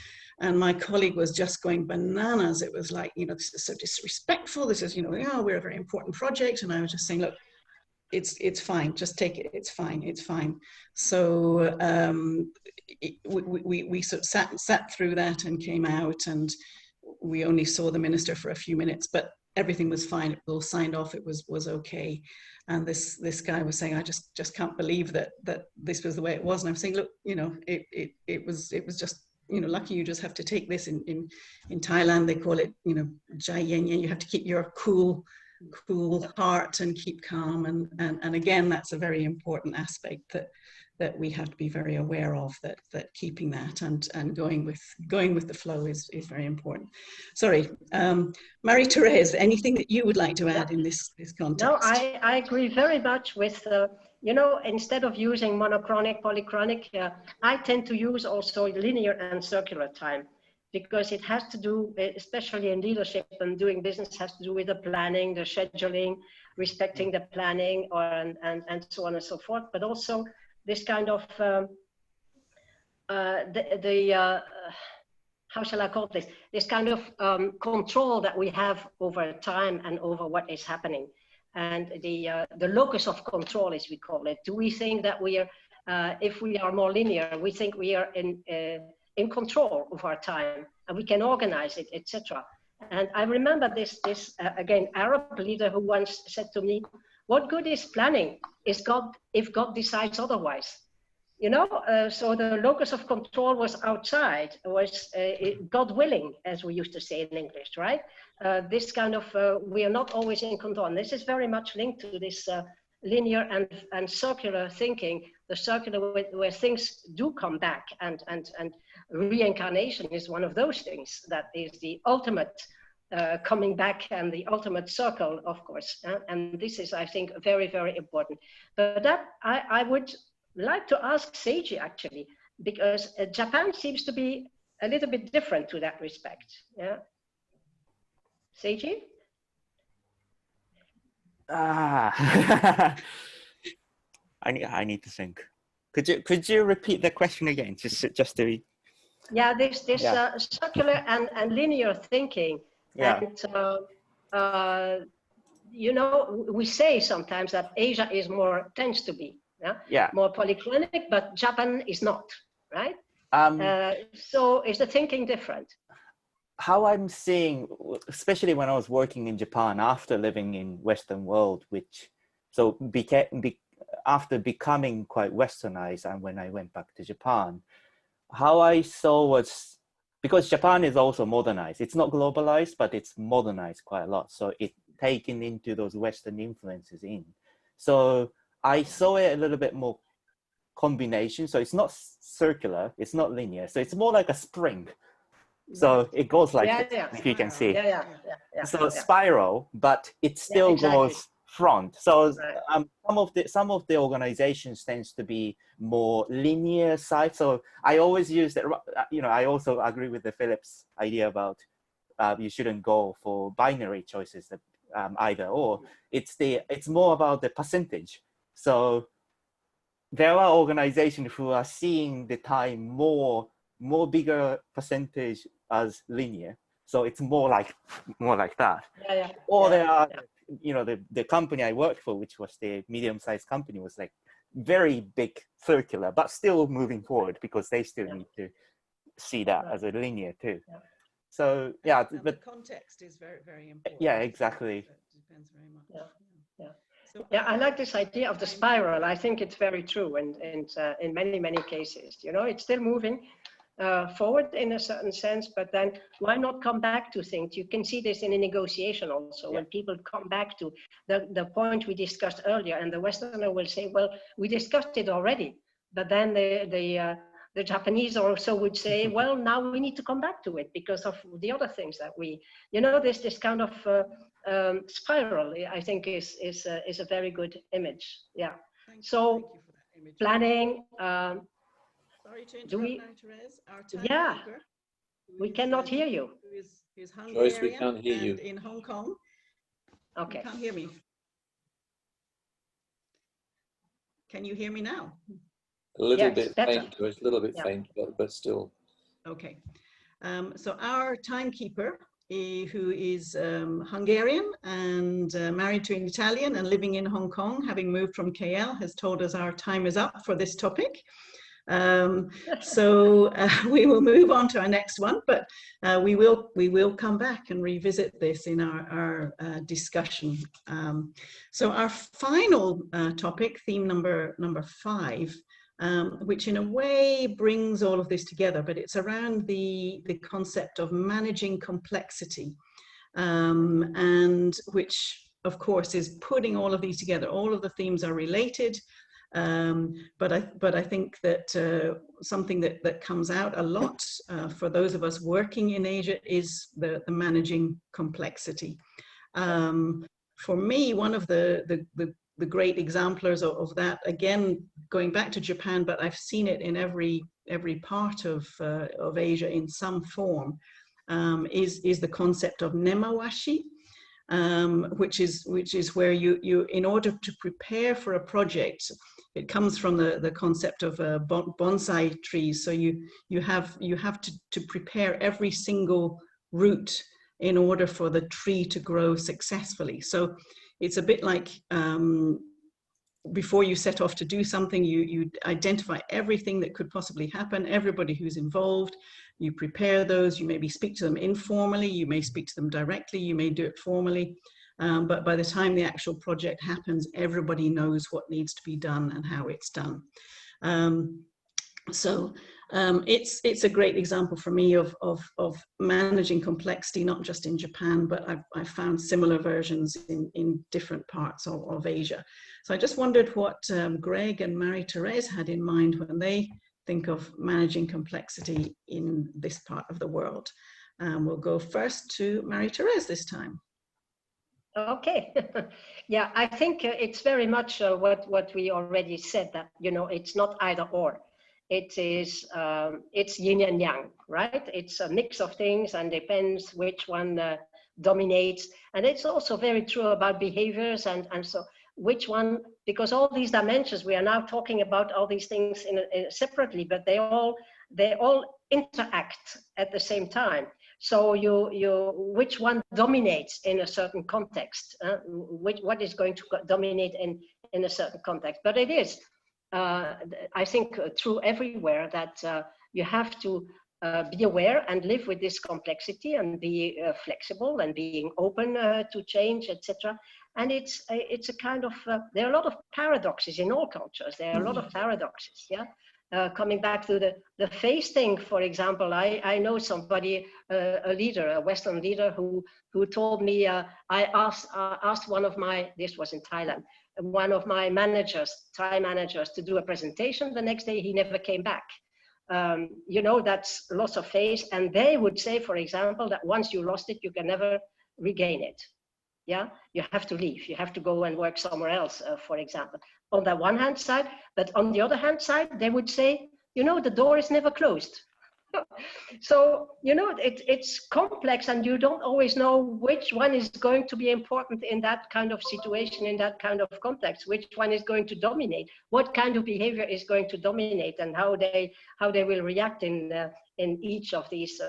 And my colleague was just going bananas. It was like, this is so disrespectful. This is, we're a very important project. And I was just saying, look, it's fine. Just take it. It's fine. So we sort of sat through that and came out, and we only saw the minister for a few minutes, but everything was fine. It was all signed off. It was okay. And this guy was saying, I just can't believe that this was the way it was. And I'm saying, look, it was just you know, lucky you just have to take this in Thailand, they call it, you know, jai yen yen. You have to keep your cool heart and keep calm. And again, that's a very important aspect that we have to be very aware of, that keeping that and going with the flow is very important. Sorry, Marie-Therese, anything that you would like to add in this context? No, I agree very much with, you know, instead of using monochronic, polychronic, I tend to use also linear and circular time, because it has to do, especially in leadership and doing business, has to do with the planning, the scheduling, respecting the planning, and so on and so forth, but also this kind of, how shall I call this? This kind of control that we have over time and over what is happening. And the locus of control, as we call it. Do we think that we are, if we are more linear, we think we are in control of our time and we can organize it, etc. And I remember this again, Arab leader who once said to me, what good is planning if God decides otherwise? You know, so the locus of control was outside, was God willing, as we used to say in English, right? This kind of, we are not always in control. And this is very much linked to this linear and circular thinking, the circular where things do come back, and reincarnation is one of those things that is the ultimate coming back and the ultimate circle, of course. And this is, I think, very, very important. But that I would like to ask Seiji, actually, because Japan seems to be a little bit different to that respect. Yeah, Seiji? I need to think. Could you repeat the question again, just to? Yeah, this circular and linear thinking. Yeah. And you know, we say sometimes that Asia is tends to be more polychronic, but Japan is not, right? So is the thinking different? How I'm seeing, especially when I was working in Japan after living in Western world, after becoming quite westernized, and when I went back to Japan, how I saw was, because Japan is also modernized. It's not globalized, but it's modernized quite a lot. So it's taken into those Western influences in. So I saw it a little bit more combination. So it's not circular, it's not linear. So it's more like a spring. So it goes like this, if you can see. So spiral, but it still goes front. So some of the organizations tends to be more linear side. So I always use that. You know, I also agree with the Phillips idea about you shouldn't go for binary choices, either or. It's more about the percentage. So there are organizations who are seeing the time more bigger percentage as linear. So it's more like that. Or there are, you know, the company I worked for, which was the medium-sized company, was like very big circular, but still moving forward because they still need to see that as a linear too. So and but the context is very, very important. Yeah, exactly. It depends very much. I like this idea of the spiral. I think it's very true, and in many cases, you know, it's still moving forward in a certain sense, but then why not come back to things? You can see this in a negotiation also, when people come back to the point we discussed earlier, and the Westerner will say, well, we discussed it already, but then the Japanese also would say, well, now we need to come back to it because of the other things that we, you know, this kind of spiral, I think is a very good image. Yeah. Thank you for that image. Planning. Sorry to interrupt, Therese. Our timekeeper, we cannot hear you. Who's Hungarian, Joyce, we can't hear you. In Hong Kong. Okay. You can't hear me. Can you hear me now? A little bit faint, a little bit faint, but still. Okay. So our timekeeper, who is Hungarian and married to an Italian and living in Hong Kong, having moved from KL, has told us our time is up for this topic. So we will move on to our next one, but we will come back and revisit this in our discussion. So our final topic, theme number 5, which in a way brings all of this together, but it's around the concept of managing complexity, and which of course is putting all of these together. All of the themes are related, but I think that something that comes out a lot for those of us working in Asia is the managing complexity. For me, one of the great exemplars of that, again, going back to Japan, but I've seen it in every part of Asia in some form, is the concept of nemawashi, which is where you in order to prepare for a project, it comes from the concept of bonsai trees. So you have to prepare every single root in order for the tree to grow successfully. So it's a bit like before you set off to do something, you identify everything that could possibly happen, everybody who's involved, you prepare those, you maybe speak to them informally, you may speak to them directly, you may do it formally, but by the time the actual project happens, everybody knows what needs to be done and how it's done. It's a great example for me of managing complexity, not just in Japan, but I've found similar versions in different parts of Asia. So I just wondered what Greg and Marie-Therese had in mind when they think of managing complexity in this part of the world. We'll go first to Marie-Therese this time. Okay. Yeah, I think it's very much what we already said, that, you know, it's not either or. It is, it's yin and yang, right? It's a mix of things and depends which one dominates. And it's also very true about behaviors and so which one, because all these dimensions, we are now talking about all these things separately, but they all interact at the same time. So which one dominates in a certain context, what is going to dominate in a certain context. But it is, I think, true everywhere that you have to be aware and live with this complexity and be flexible and being open to change, etc. And it's a kind of, there are a lot of paradoxes in all cultures. There are a lot of paradoxes, yeah? Coming back to the face thing, for example, I know somebody, a leader, a Western leader, who told me, I asked one of my, this was in Thailand, one of my managers, Thai managers, to do a presentation. The next day he never came back. You know, that's loss of face. And they would say, for example, that once you lost it, you can never regain it. Yeah, you have to leave. You have to go and work somewhere else, for example. On the one hand side, but on the other hand side, they would say, you know, the door is never closed. So, you know, it's complex and you don't always know which one is going to be important in that kind of situation, in that kind of context, which one is going to dominate, what kind of behavior is going to dominate, and how they will react in each of these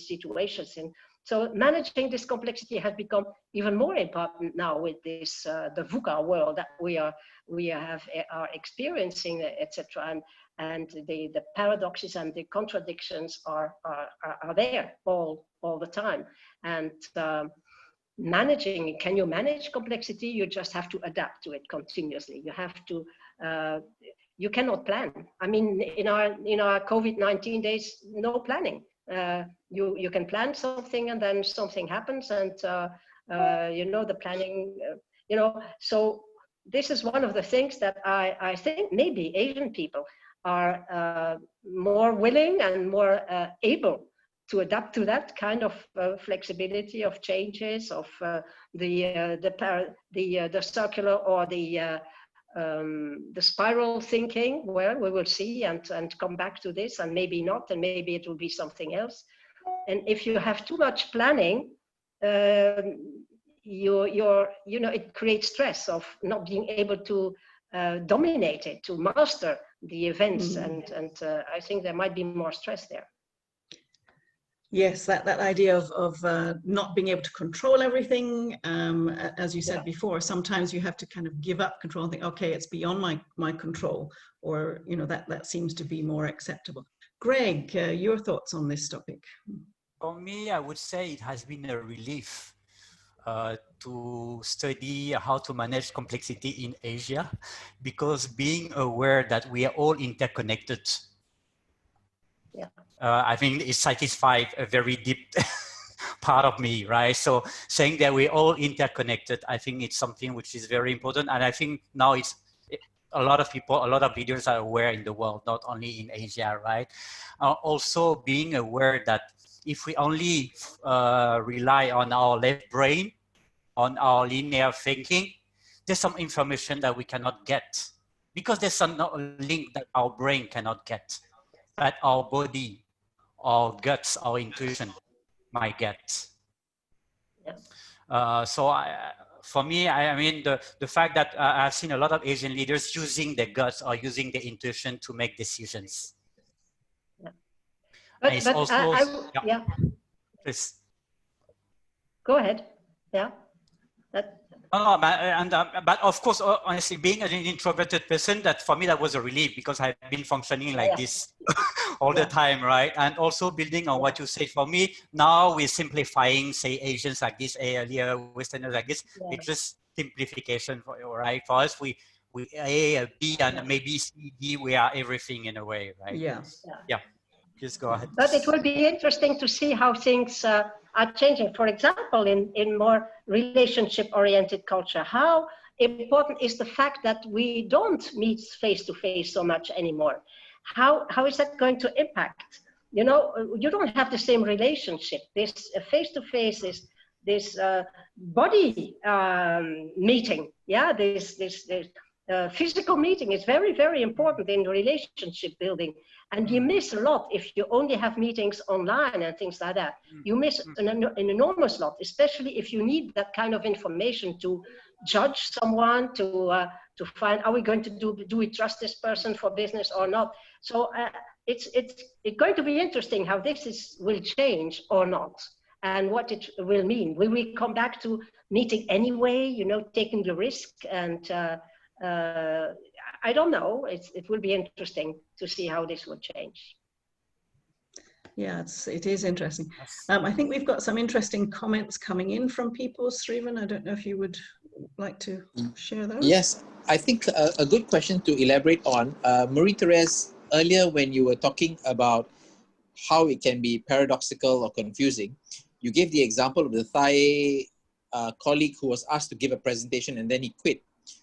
situations. And so managing this complexity has become even more important now with this the VUCA world that we are experiencing, etc. And the paradoxes and the contradictions are there all the time. And can you manage complexity? You just have to adapt to it continuously. You have to, you cannot plan. I mean, in our COVID-19 days, no planning. You can plan something and then something happens, and you know, the planning, you know. So this is one of the things that I think maybe Asian people are more willing and more able to adapt to that kind of flexibility of changes, of the circular or the spiral thinking, where we will see and come back to this, and maybe not, and maybe it will be something else. And if you have too much planning, you know, it creates stress of not being able to dominate it, to master the events, and I think there might be more stress there. Yes, that idea of not being able to control everything, as you said before, sometimes you have to kind of give up control and think, okay, it's beyond my control, or, you know, that seems to be more acceptable. Greg, your thoughts on this topic? For me, I would say it has been a relief to study how to manage complexity in Asia, because being aware that we are all interconnected, Yeah. I think it satisfies a very deep part of me, right? So saying that we're all interconnected, I think it's something which is very important. And I think now it's a lot of people, a lot of leaders are aware in the world, not only in Asia, right? Also being aware that if we only rely on our left brain, on our linear thinking, there's some information that we cannot get because there's some link that our brain cannot get, but our body, our guts, our intuition might get. Yeah. For me, I mean, the fact that I've seen a lot of Asian leaders using their guts or using their intuition to make decisions. Yeah. And it's But also, yeah. Please. Go ahead. Yeah. No, but of course, honestly, being an introverted person, that for me, that was a relief because I've been functioning like this all the time, right? And also building on what you said, for me, now we're simplifying, say, Asians like this, earlier Westerners like this. It's just simplification, right? For us, we A, B, and maybe C, D, we are everything in a way, right? Yeah. Yeah. Just go ahead. But it will be interesting to see how things are changing. For example, in more relationship-oriented culture, how important is the fact that we don't meet face-to-face so much anymore? How is that going to impact? You know, you don't have the same relationship. This face-to-face is this body meeting. Yeah, this physical meeting is very, very important in relationship building. And you miss a lot if you only have meetings online and things like that. You miss an enormous lot, especially if you need that kind of information to judge someone, to find, are we going to do we trust this person for business or not? So it's going to be interesting how this will change or not, and what it will mean. Will we come back to meeting anyway, you know, taking the risk? And I don't know. It will be interesting to see how this will change. Yeah, it is interesting. I think we've got some interesting comments coming in from people. Srivan, I don't know if you would like to share those. Yes, I think a good question to elaborate on. Marie-Therese, earlier when you were talking about how it can be paradoxical or confusing, you gave the example of the Thai colleague who was asked to give a presentation and then he quit.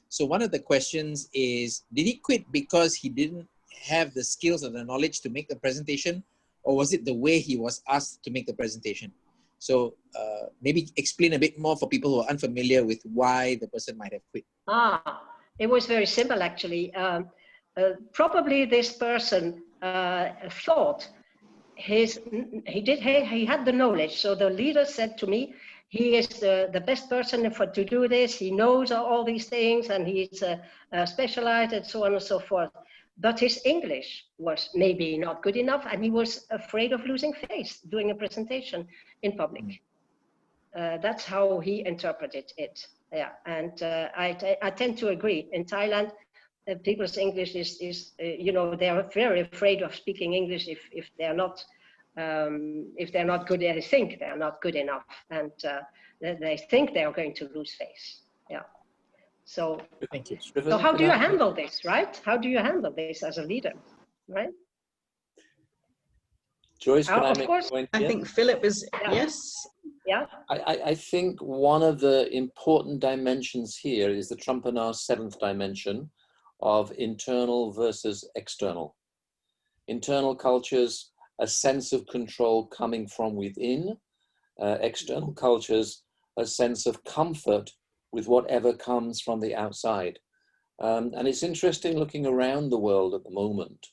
So one of the questions is, did he quit because he didn't have the skills or the knowledge to make the presentation, or was it the way he was asked to make the presentation? So maybe explain a bit more for people who are unfamiliar with why the person might have quit. It was very simple actually. Probably this person thought he had the knowledge. So the leader said to me, he is the best person to do this. He knows all these things and he's specialized and so on and so forth. But his English was maybe not good enough and he was afraid of losing face doing a presentation in public. That's how he interpreted it. Yeah, and I tend to agree. In Thailand, people's English is you know, they are very afraid of speaking English if they're not good. They think they're not good enough, and they think they are going to lose face. Yeah. So, thank you. So how do you handle this, right? How do you handle this as a leader, right? Joyce, can I of make course, a point I here? think Philip is, yes. Yeah. I think one of the important dimensions here is the Trumpenar seventh dimension of internal versus external. Internal cultures, a sense of control coming from within. External cultures, a sense of comfort with whatever comes from the outside. And it's interesting looking around the world at the moment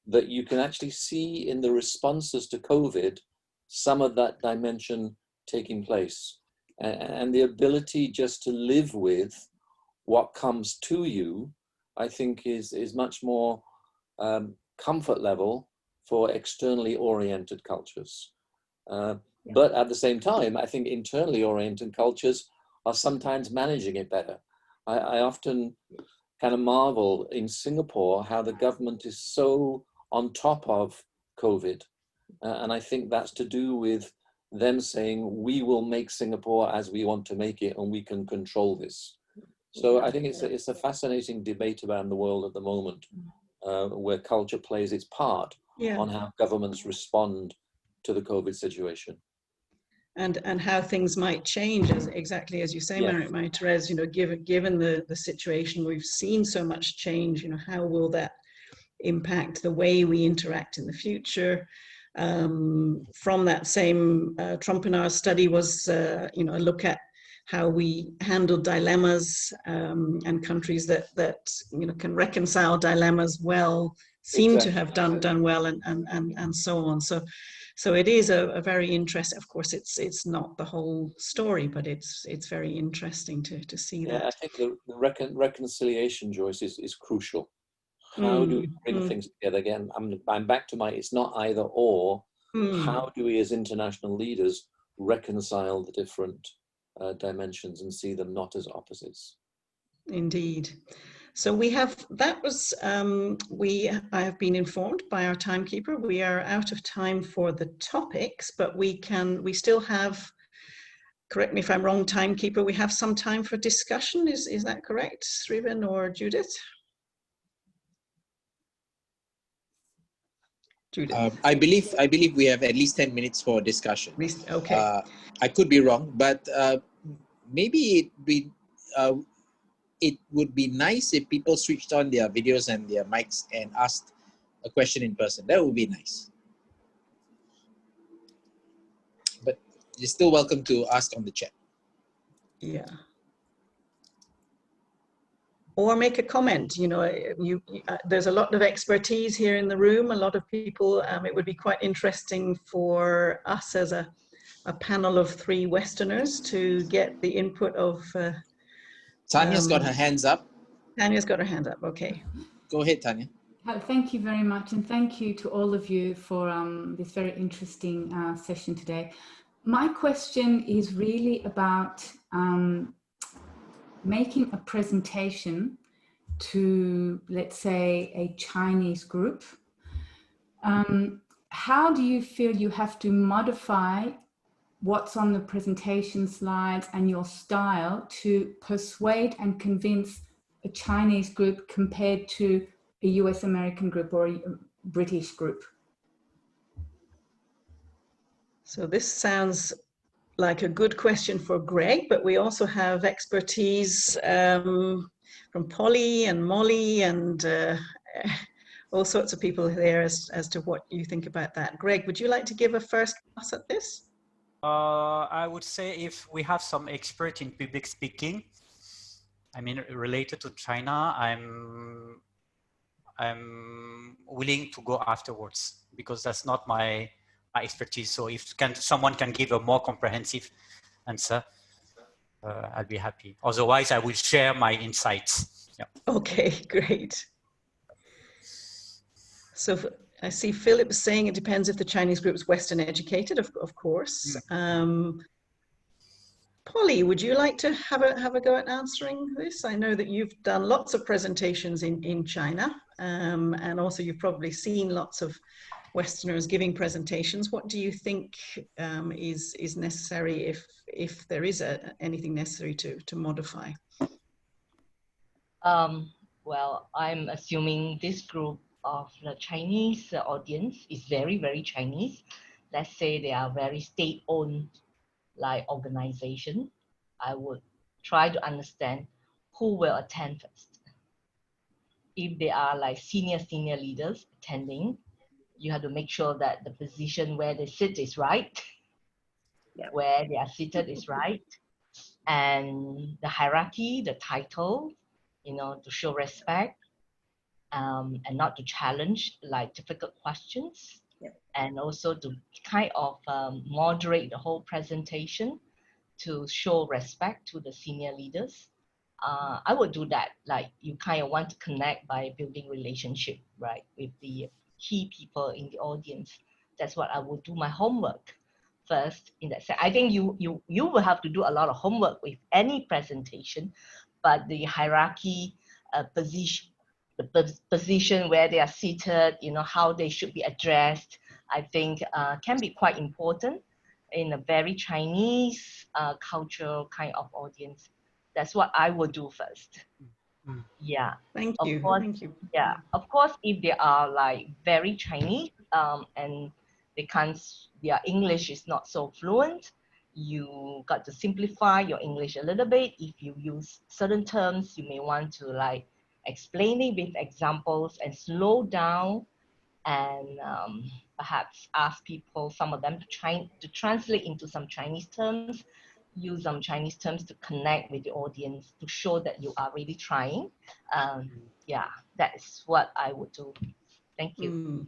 that you can actually see in the responses to COVID some of that dimension taking place. And the ability just to live with what comes to you, I think is much more comfort level for externally oriented cultures. But at the same time, I think internally oriented cultures are sometimes managing it better. I often kind of marvel in Singapore how the government is so on top of COVID. And I think that's to do with them saying, we will make Singapore as we want to make it and we can control this. So I think it's a fascinating debate around the world at the moment, where culture plays its part on how governments respond to the COVID situation. And how things might change, exactly as you say, Marie-Therese, you know, given the situation, we've seen so much change, you know, how will that impact the way we interact in the future? From that same Trompenaar study was, you know, a look at how we handle dilemmas, and countries that you know can reconcile dilemmas well seem to have done well, and so on. So it is a very interesting. Of course, it's not the whole story, but it's very interesting to see that. I think the reconciliation, Joyce, is crucial. How do we bring things together again? I'm back to it's not either or. How do we as international leaders reconcile the different dimensions and see them not as opposites? Indeed. So we have, that was, I have been informed by our timekeeper, we are out of time for the topics, but we still have, correct me if I'm wrong, timekeeper, we have some time for discussion. Is that correct, Srivan or Judith? I believe we have at least 10 minutes for discussion. Okay. I could be wrong, but maybe it would be nice if people switched on their videos and their mics and asked a question in person. That would be nice. But you're still welcome to ask on the chat. Yeah. Or make a comment. You know, there's a lot of expertise here in the room, a lot of people. It would be quite interesting for us as a panel of 3 Westerners to get the input of... Tanya's got her hands up. Tanya's got her hand up, okay. Go ahead, Tanya. Thank you very much, and thank you to all of you for this very interesting session today. My question is really about making a presentation to, let's say, a Chinese group. How do you feel you have to modify what's on the presentation slides and your style to persuade and convince a Chinese group compared to a US American group or a British group? So this sounds like a good question for Greg, but we also have expertise from Polly and Molly and all sorts of people there as to what you think about that. Greg, would you like to give a first pass at this? I would say if we have some expert in public speaking, I mean, related to China, I'm willing to go afterwards because that's not my expertise. So if someone can give a more comprehensive answer, I'll be happy. Otherwise, I will share my insights. Yeah. Okay, great. So I see Philip saying it depends if the Chinese group is Western educated, of course. Polly, would you like to have a go at answering this? I know that you've done lots of presentations in China, and also you've probably seen lots of Westerners giving presentations. What do you think is necessary if there is anything necessary to modify? Well, I'm assuming this group of the Chinese audience is very, very Chinese. Let's say they are very state-owned like organization. I would try to understand who will attend first. If they are like senior leaders attending, you have to make sure that the position where they sit is right, where they are seated is right, and the hierarchy, the title, you know, to show respect, and not to challenge like difficult questions, and also to kind of moderate the whole presentation to show respect to the senior leaders. I would do that. Like you kind of want to connect by building relationship, right, with the key people in the audience. That's what I would do my homework first in that sense. I think you will have to do a lot of homework with any presentation, but the hierarchy, position, the position where they are seated, you know, how they should be addressed, I think can be quite important. in a very Chinese cultural kind of audience. That's what I would do first. Yeah. Thank Of you. course, Thank you. yeah. Of course, if they are like very Chinese and they can't, their English is not so fluent, you got to simplify your English a little bit. If you use certain terms, you may want to like explain it with examples and slow down and perhaps ask people, some of them to translate into some Chinese terms, use some Chinese terms to connect with the audience to show that you are really trying. Yeah, that's what I would do. Thank you. Mm.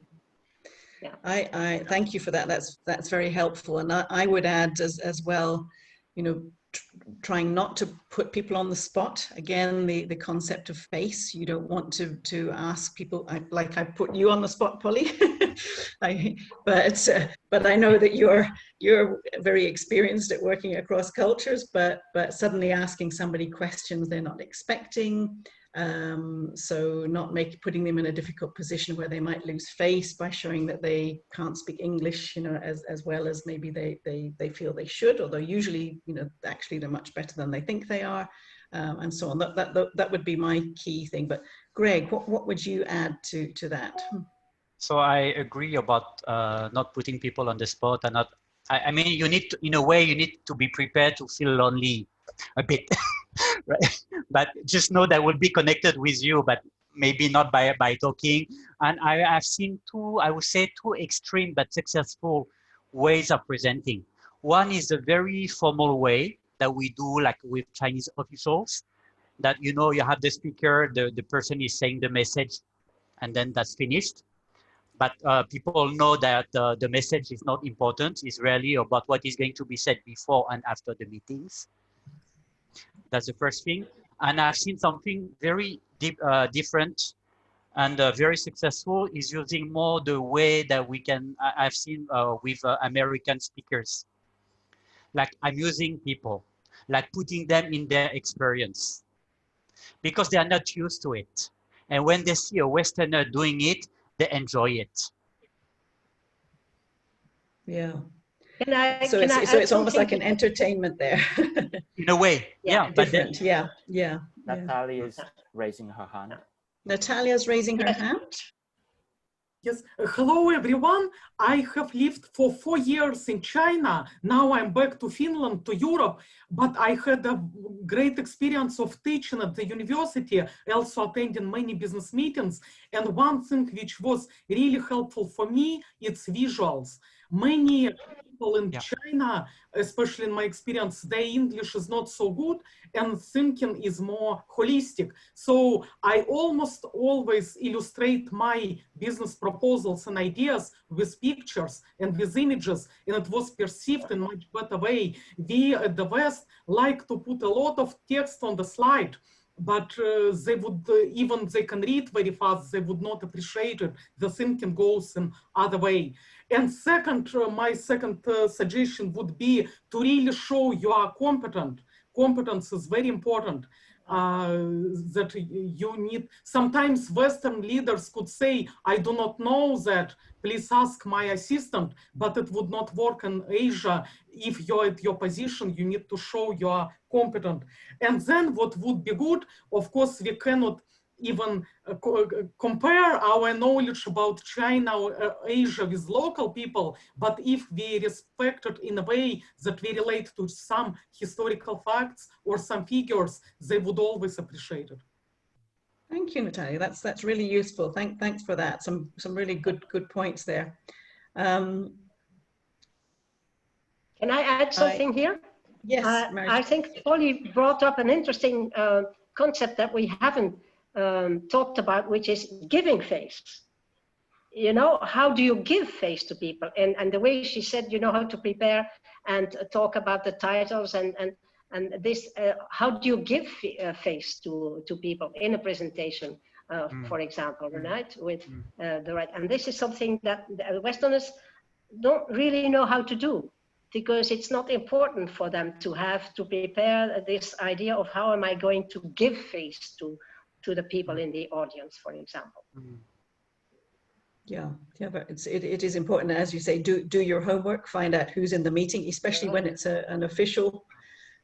Yeah. I thank you for that. That's very helpful. And I would add as well, you know, trying not to put people on the spot. Again, the concept of face. You don't want to ask people, like I put you on the spot, Polly. But I know that you're very experienced at working across cultures, but suddenly asking somebody questions they're not expecting. So not putting them in a difficult position where they might lose face by showing that they can't speak English, you know, as well as maybe they feel they should, although usually, you know, actually they're much better than they think they are, and so on. That would be my key thing. But Greg, what would you add to that? So I agree about not putting people on the spot and not. I mean, you need to, in a way, you need to be prepared to feel lonely a bit, right? But just know that we'll be connected with you, but maybe not by talking. And I've seen I would say two extreme but successful ways of presenting. One is a very formal way that we do, like with Chinese officials, that, you know, you have the speaker, the person is saying the message, and then that's finished. But people know that the message is not important. It's really about what is going to be said before and after the meetings. That's the first thing. And I've seen something very different and very successful is using more the way that we can, I've seen with American speakers. Like amusing people, like putting them in their experience, because they are not used to it. And when they see a Westerner doing it, they enjoy it. Yeah. So it's almost like an entertainment there. In a way, yeah. But different, yeah. Natalia is raising her hand. Natalia's raising her hand. Yes, hello everyone. I have lived for 4 years in China. Now I'm back to Finland, to Europe, but I had a great experience of teaching at the university, also attending many business meetings. And one thing which was really helpful for me, it's visuals. Many people in China, especially in my experience, their English is not so good and thinking is more holistic. So I almost always illustrate my business proposals and ideas with pictures and with images, and it was perceived in a much better way. We at the West like to put a lot of text on the slide, but they would, even they can read very fast, they would not appreciate it. The thinking goes in other way. And second, my second suggestion would be to really show you are competent. Competence is very important. That you need. Sometimes Western leaders could say, I do not know that, please ask my assistant, but it would not work in Asia. If you're at your position, you need to show you are competent. And then what would be good, of course, we cannot even compare our knowledge about China or Asia with local people, but if we respect it in a way that we relate to some historical facts or some figures, they would always appreciate it. Thank you, Natalia. That's really useful. Thanks for that. Some really good points there. Can I add something here? Yes, I think Polly brought up an interesting concept that we haven't talked about, which is giving face. You know, how do you give face to people? And the way she said, you know, how to prepare and talk about the titles and this, how do you give face to people in a presentation, for example, right? With the right, and this is something that the Westerners don't really know how to do, because it's not important for them to have to prepare this idea of how am I going to give face to the people in the audience, for example. Yeah, but it is important, as you say, do your homework, find out who's in the meeting, especially when it's an official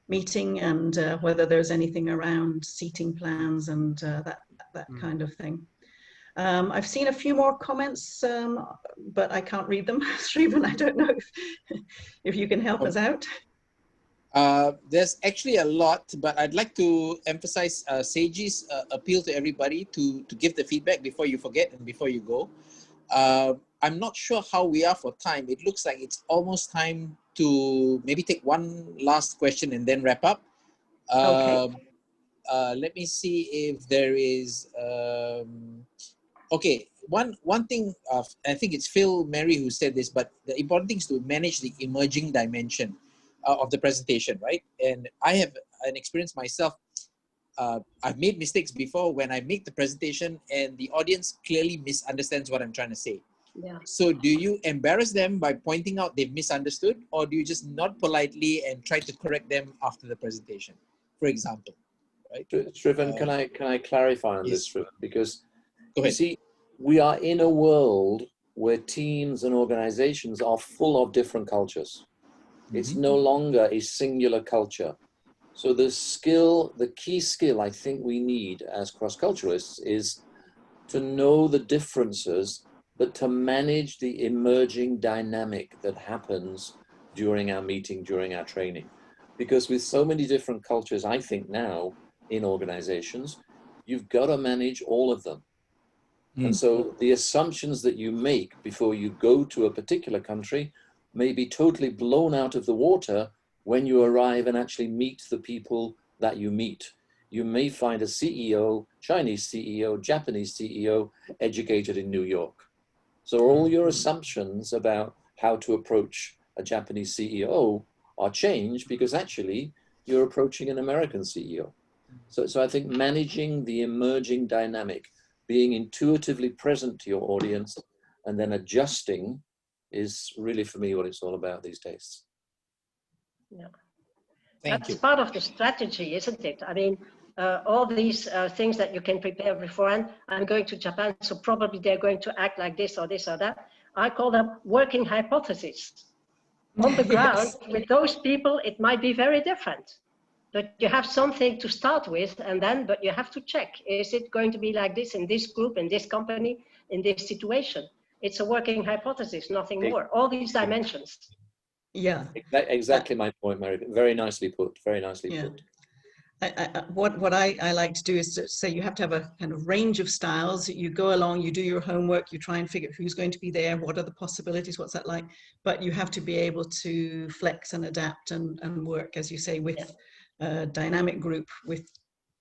meeting, and whether there's anything around seating plans and that kind of thing. I've seen a few more comments, but I can't read them. Srivan, I don't know if you can help us out. There's actually a lot, but I'd like to emphasize Seiji's appeal to everybody to give the feedback before you forget and before you go. I'm not sure how we are for time. It looks like it's almost time to maybe take one last question and then wrap up. Okay. Let me see if there is... okay, one thing, I think it's Phil Mary who said this, but the important thing is to manage the emerging dimension of the presentation, right? And I have an experience myself. I've made mistakes before when I make the presentation and the audience clearly misunderstands what I'm trying to say. Yeah. So do you embarrass them by pointing out they've misunderstood, or do you just nod politely and try to correct them after the presentation, for example, right? Srivan, can I clarify on this, Srivan? Because you see, we are in a world where teams and organizations are full of different cultures. It's no longer a singular culture. So the key skill I think we need as cross-culturalists is to know the differences, but to manage the emerging dynamic that happens during our meeting, during our training. Because with so many different cultures, I think now in organizations, you've got to manage all of them. And so the assumptions that you make before you go to a particular country may be totally blown out of the water when you arrive and actually meet the people that you meet. You may find a CEO, Chinese CEO, Japanese CEO, educated in New York. So all your assumptions about how to approach a Japanese CEO are changed because actually you're approaching an American CEO. So I think managing the emerging dynamic, being intuitively present to your audience and then adjusting is really, for me, what it's all about these days. Yeah. Thank you. That's part of the strategy, isn't it? I mean, all these things that you can prepare beforehand. I'm going to Japan, so probably they're going to act like this or that. I call them working hypotheses. On the ground, with those people, it might be very different. But you have something to start with, but you have to check, is it going to be like this in this group, in this company, in this situation? It's a working hypothesis, nothing more. All these dimensions. Yeah. Exactly my point, Mary. Very nicely put, very nicely put. What I like to do is to say you have to have a kind of range of styles. You go along, you do your homework, you try and figure out who's going to be there, what are the possibilities, what's that like, but you have to be able to flex and adapt and work, as you say, with a dynamic group with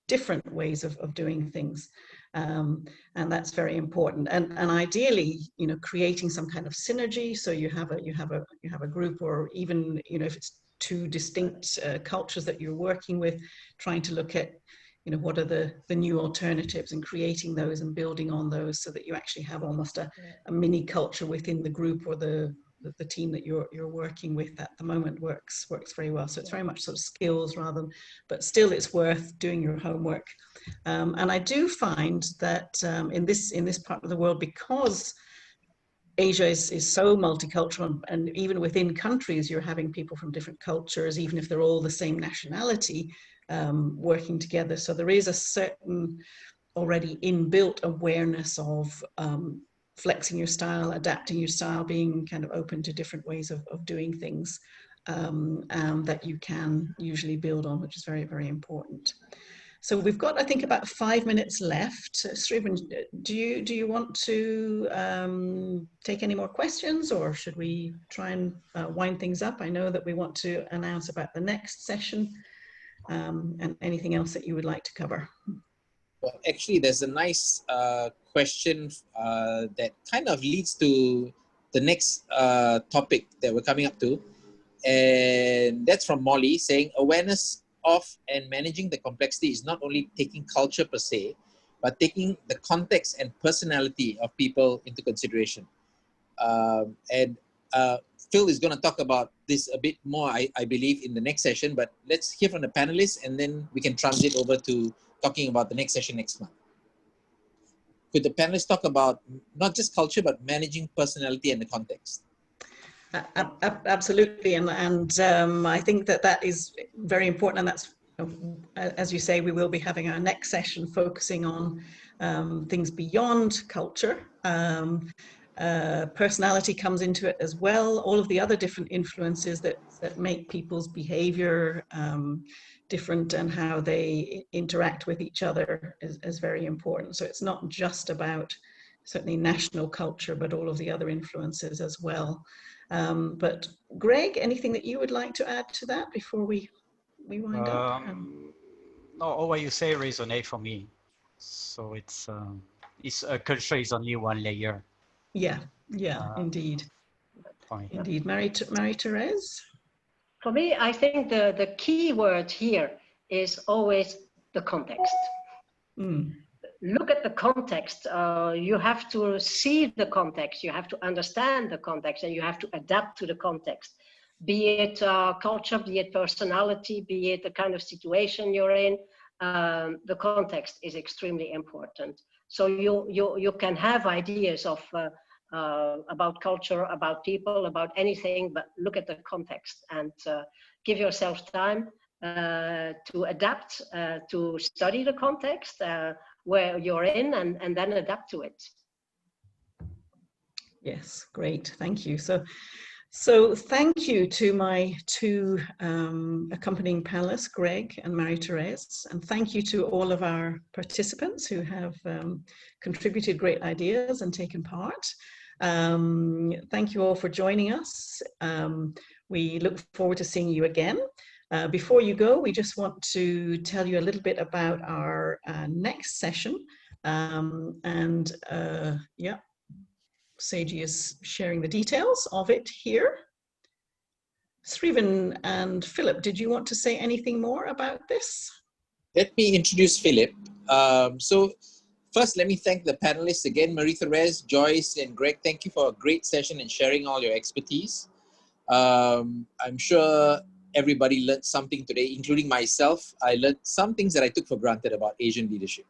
different ways of doing things. And that's very important. And ideally, you know, creating some kind of synergy. So you have a group, or even, you know, if it's two distinct cultures that you're working with, trying to look at, you know, what are the new alternatives and creating those and building on those so that you actually have almost a mini culture within the group or the team that you're working with at the moment works very well. So it's very much sort of skills rather than, but still it's worth doing your homework. And I do find that in this part of the world, because Asia is so multicultural, and even within countries, you're having people from different cultures, even if they're all the same nationality, working together. So there is a certain already inbuilt awareness of flexing your style, adapting your style, being kind of open to different ways of doing things that you can usually build on, which is very, very important. So we've got, I think, about 5 minutes left. Srivan, do you want to take any more questions, or should we try and wind things up? I know that we want to announce about the next session, and anything else that you would like to cover. Well, actually, there's a nice question that kind of leads to the next topic that we're coming up to. And that's from Molly, saying awareness of and managing the complexity is not only taking culture per se, but taking the context and personality of people into consideration. Phil is going to talk about this a bit more, I believe, in the next session, but let's hear from the panelists and then we can transit over to talking about the next session next month. Could the panelists talk about not just culture, but managing personality and the context? Absolutely, and I think that is very important, and that's, as you say, we will be having our next session focusing on things beyond culture. Personality comes into it as well, all of the other different influences that make people's behavior different, and how they interact with each other is very important. So it's not just about certainly national culture, but all of the other influences as well. But Greg, anything that you would like to add to that before we wind up? No, all what you say resonate for me. So culture is only one layer. Yeah, indeed. Fine. Indeed. Marie-Thérèse? For me, I think the key word here is always the context. Look at the context. You have to see the context, you have to understand the context, and you have to adapt to the context. Be it culture, be it personality, be it the kind of situation you're in, the context is extremely important. So you can have ideas of about culture, about people, about anything, but look at the context and give yourself time to adapt, to study the context where you're in, and then adapt to it. Yes, great, thank you. So thank you to my two accompanying panelists, Greg and Marie-Thérèse, and thank you to all of our participants who have contributed great ideas and taken part. Thank you all for joining us. We look forward to seeing you again. Before you go, we just want to tell you a little bit about our next session. Yeah, Seiji is sharing the details of it here. Srivan and Philip, did you want to say anything more about this? Let me introduce Philip. So first, let me thank the panelists again, Marie-Thérèse, Joyce, and Greg. Thank you for a great session and sharing all your expertise. I'm sure everybody learned something today, including myself. I learned some things that I took for granted about Asian leadership.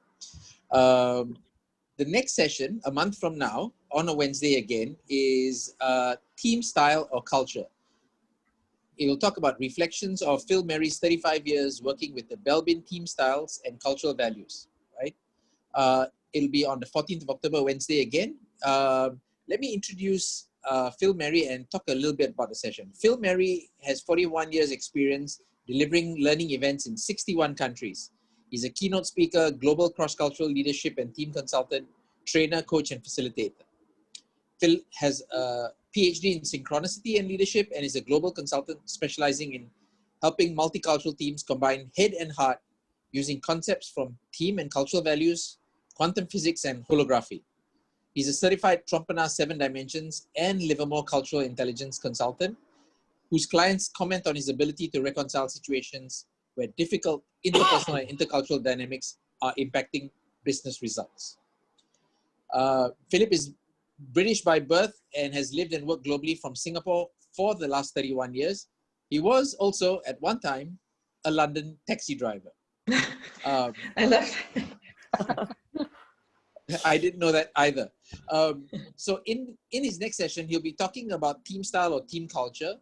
The next session, a month from now, on a Wednesday again, is Team Style or Culture. It will talk about reflections of Phil Merry's 35 years working with the Belbin team styles and cultural values, right? It'll be on the 14th of October, Wednesday again. Let me introduce Phil Merry and talk a little bit about the session. Phil Merry has 41 years experience delivering learning events in 61 countries. He's a keynote speaker, global cross-cultural leadership and team consultant, trainer, coach, and facilitator. Phil has a PhD in synchronicity and leadership and is a global consultant specializing in helping multicultural teams combine head and heart using concepts from team and cultural values, quantum physics, and holography. He's a certified Trompana 7 Dimensions and Livermore Cultural Intelligence consultant whose clients comment on his ability to reconcile situations where difficult interpersonal and intercultural dynamics are impacting business results. Philip is British by birth and has lived and worked globally from Singapore for the last 31 years. He was also, at one time, a London taxi driver. I love I didn't know that either. So in his next session, he'll be talking about team style or team culture.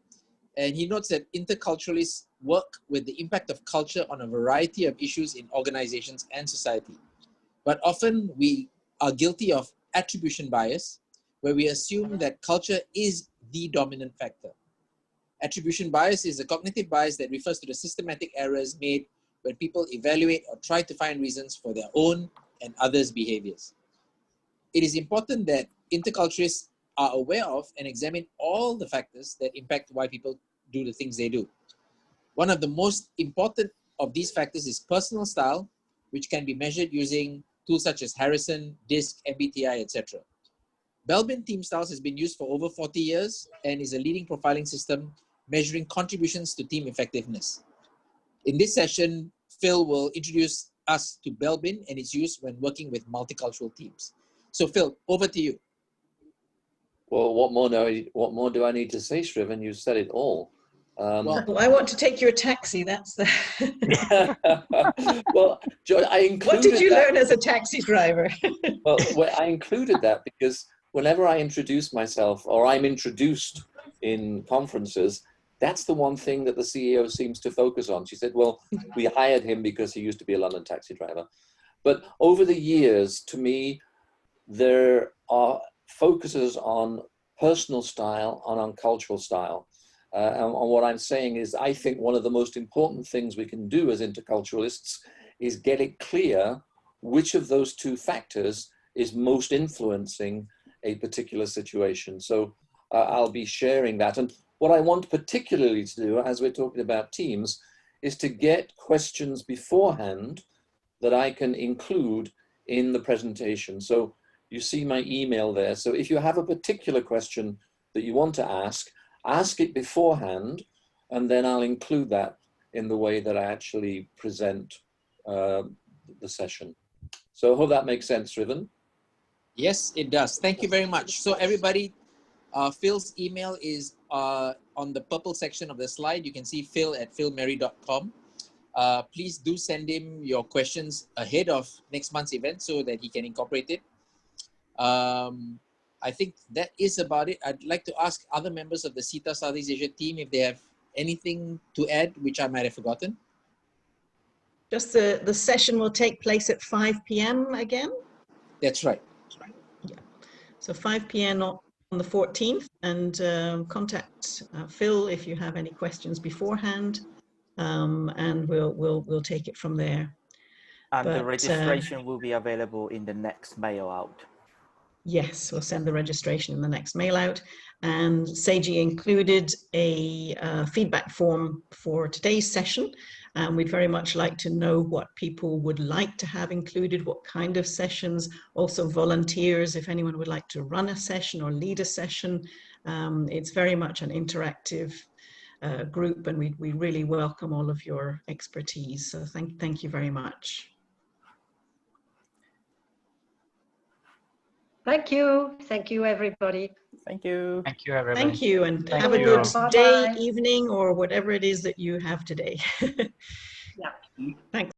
And he notes that interculturalists work with the impact of culture on a variety of issues in organizations and society. But often we are guilty of attribution bias, where we assume that culture is the dominant factor. Attribution bias is a cognitive bias that refers to the systematic errors made when people evaluate or try to find reasons for their own and others' behaviors. It is important that interculturalists are aware of and examine all the factors that impact why people do the things they do. One of the most important of these factors is personal style, which can be measured using tools such as Harrison, DISC, MBTI, etc. Belbin Team Styles has been used for over 40 years and is a leading profiling system measuring contributions to team effectiveness. In this session, Phil will introduce us to Belbin and its use when working with multicultural teams. So Phil, over to you. Well, what more do I need to say, Shrivan? You said it all. Well, I want to take your taxi. That's the. Well, Joy, I included. What did you learn as a taxi driver? Well, I included that because whenever I introduce myself or I'm introduced in conferences, that's the one thing that the CEO seems to focus on. She said, well, we hired him because he used to be a London taxi driver. But over the years, to me, there are focuses on personal style and on cultural style. And what I'm saying is, I think one of the most important things we can do as interculturalists is get it clear which of those two factors is most influencing a particular situation. So I'll be sharing that. And what I want particularly to do, as we're talking about teams, is to get questions beforehand that I can include in the presentation. So you see my email there. So if you have a particular question that you want to ask it beforehand, and then I'll include that in the way that I actually present the session. So I hope that makes sense, Riven. Yes, it does. Thank you very much. So everybody, Phil's email is on the purple section of the slide. You can see phil@philmary.com. Please do send him your questions ahead of next month's event so that he can incorporate it. I think that is about it. I'd like to ask other members of the SIETAR Southeast Asia team if they have anything to add, which I might have forgotten. Just the session will take place at 5 p.m. again? That's right. Yeah. So 5 p.m. on the 14th, and contact Phil if you have any questions beforehand, and we'll take it from there. And the registration will be available in the next mail out. Yes, we'll send the registration in the next mail out. And Seiji included a feedback form for today's session. We'd very much like to know what people would like to have included, what kind of sessions, also volunteers, if anyone would like to run a session or lead a session. It's very much an interactive group, and we really welcome all of your expertise. So thank you very much. Thank you. Thank you, everybody. Thank you. Thank you, everybody. Thank you, and Thank have a you. good day, Bye-bye. evening, or whatever it is that you have today. Yeah. Thanks.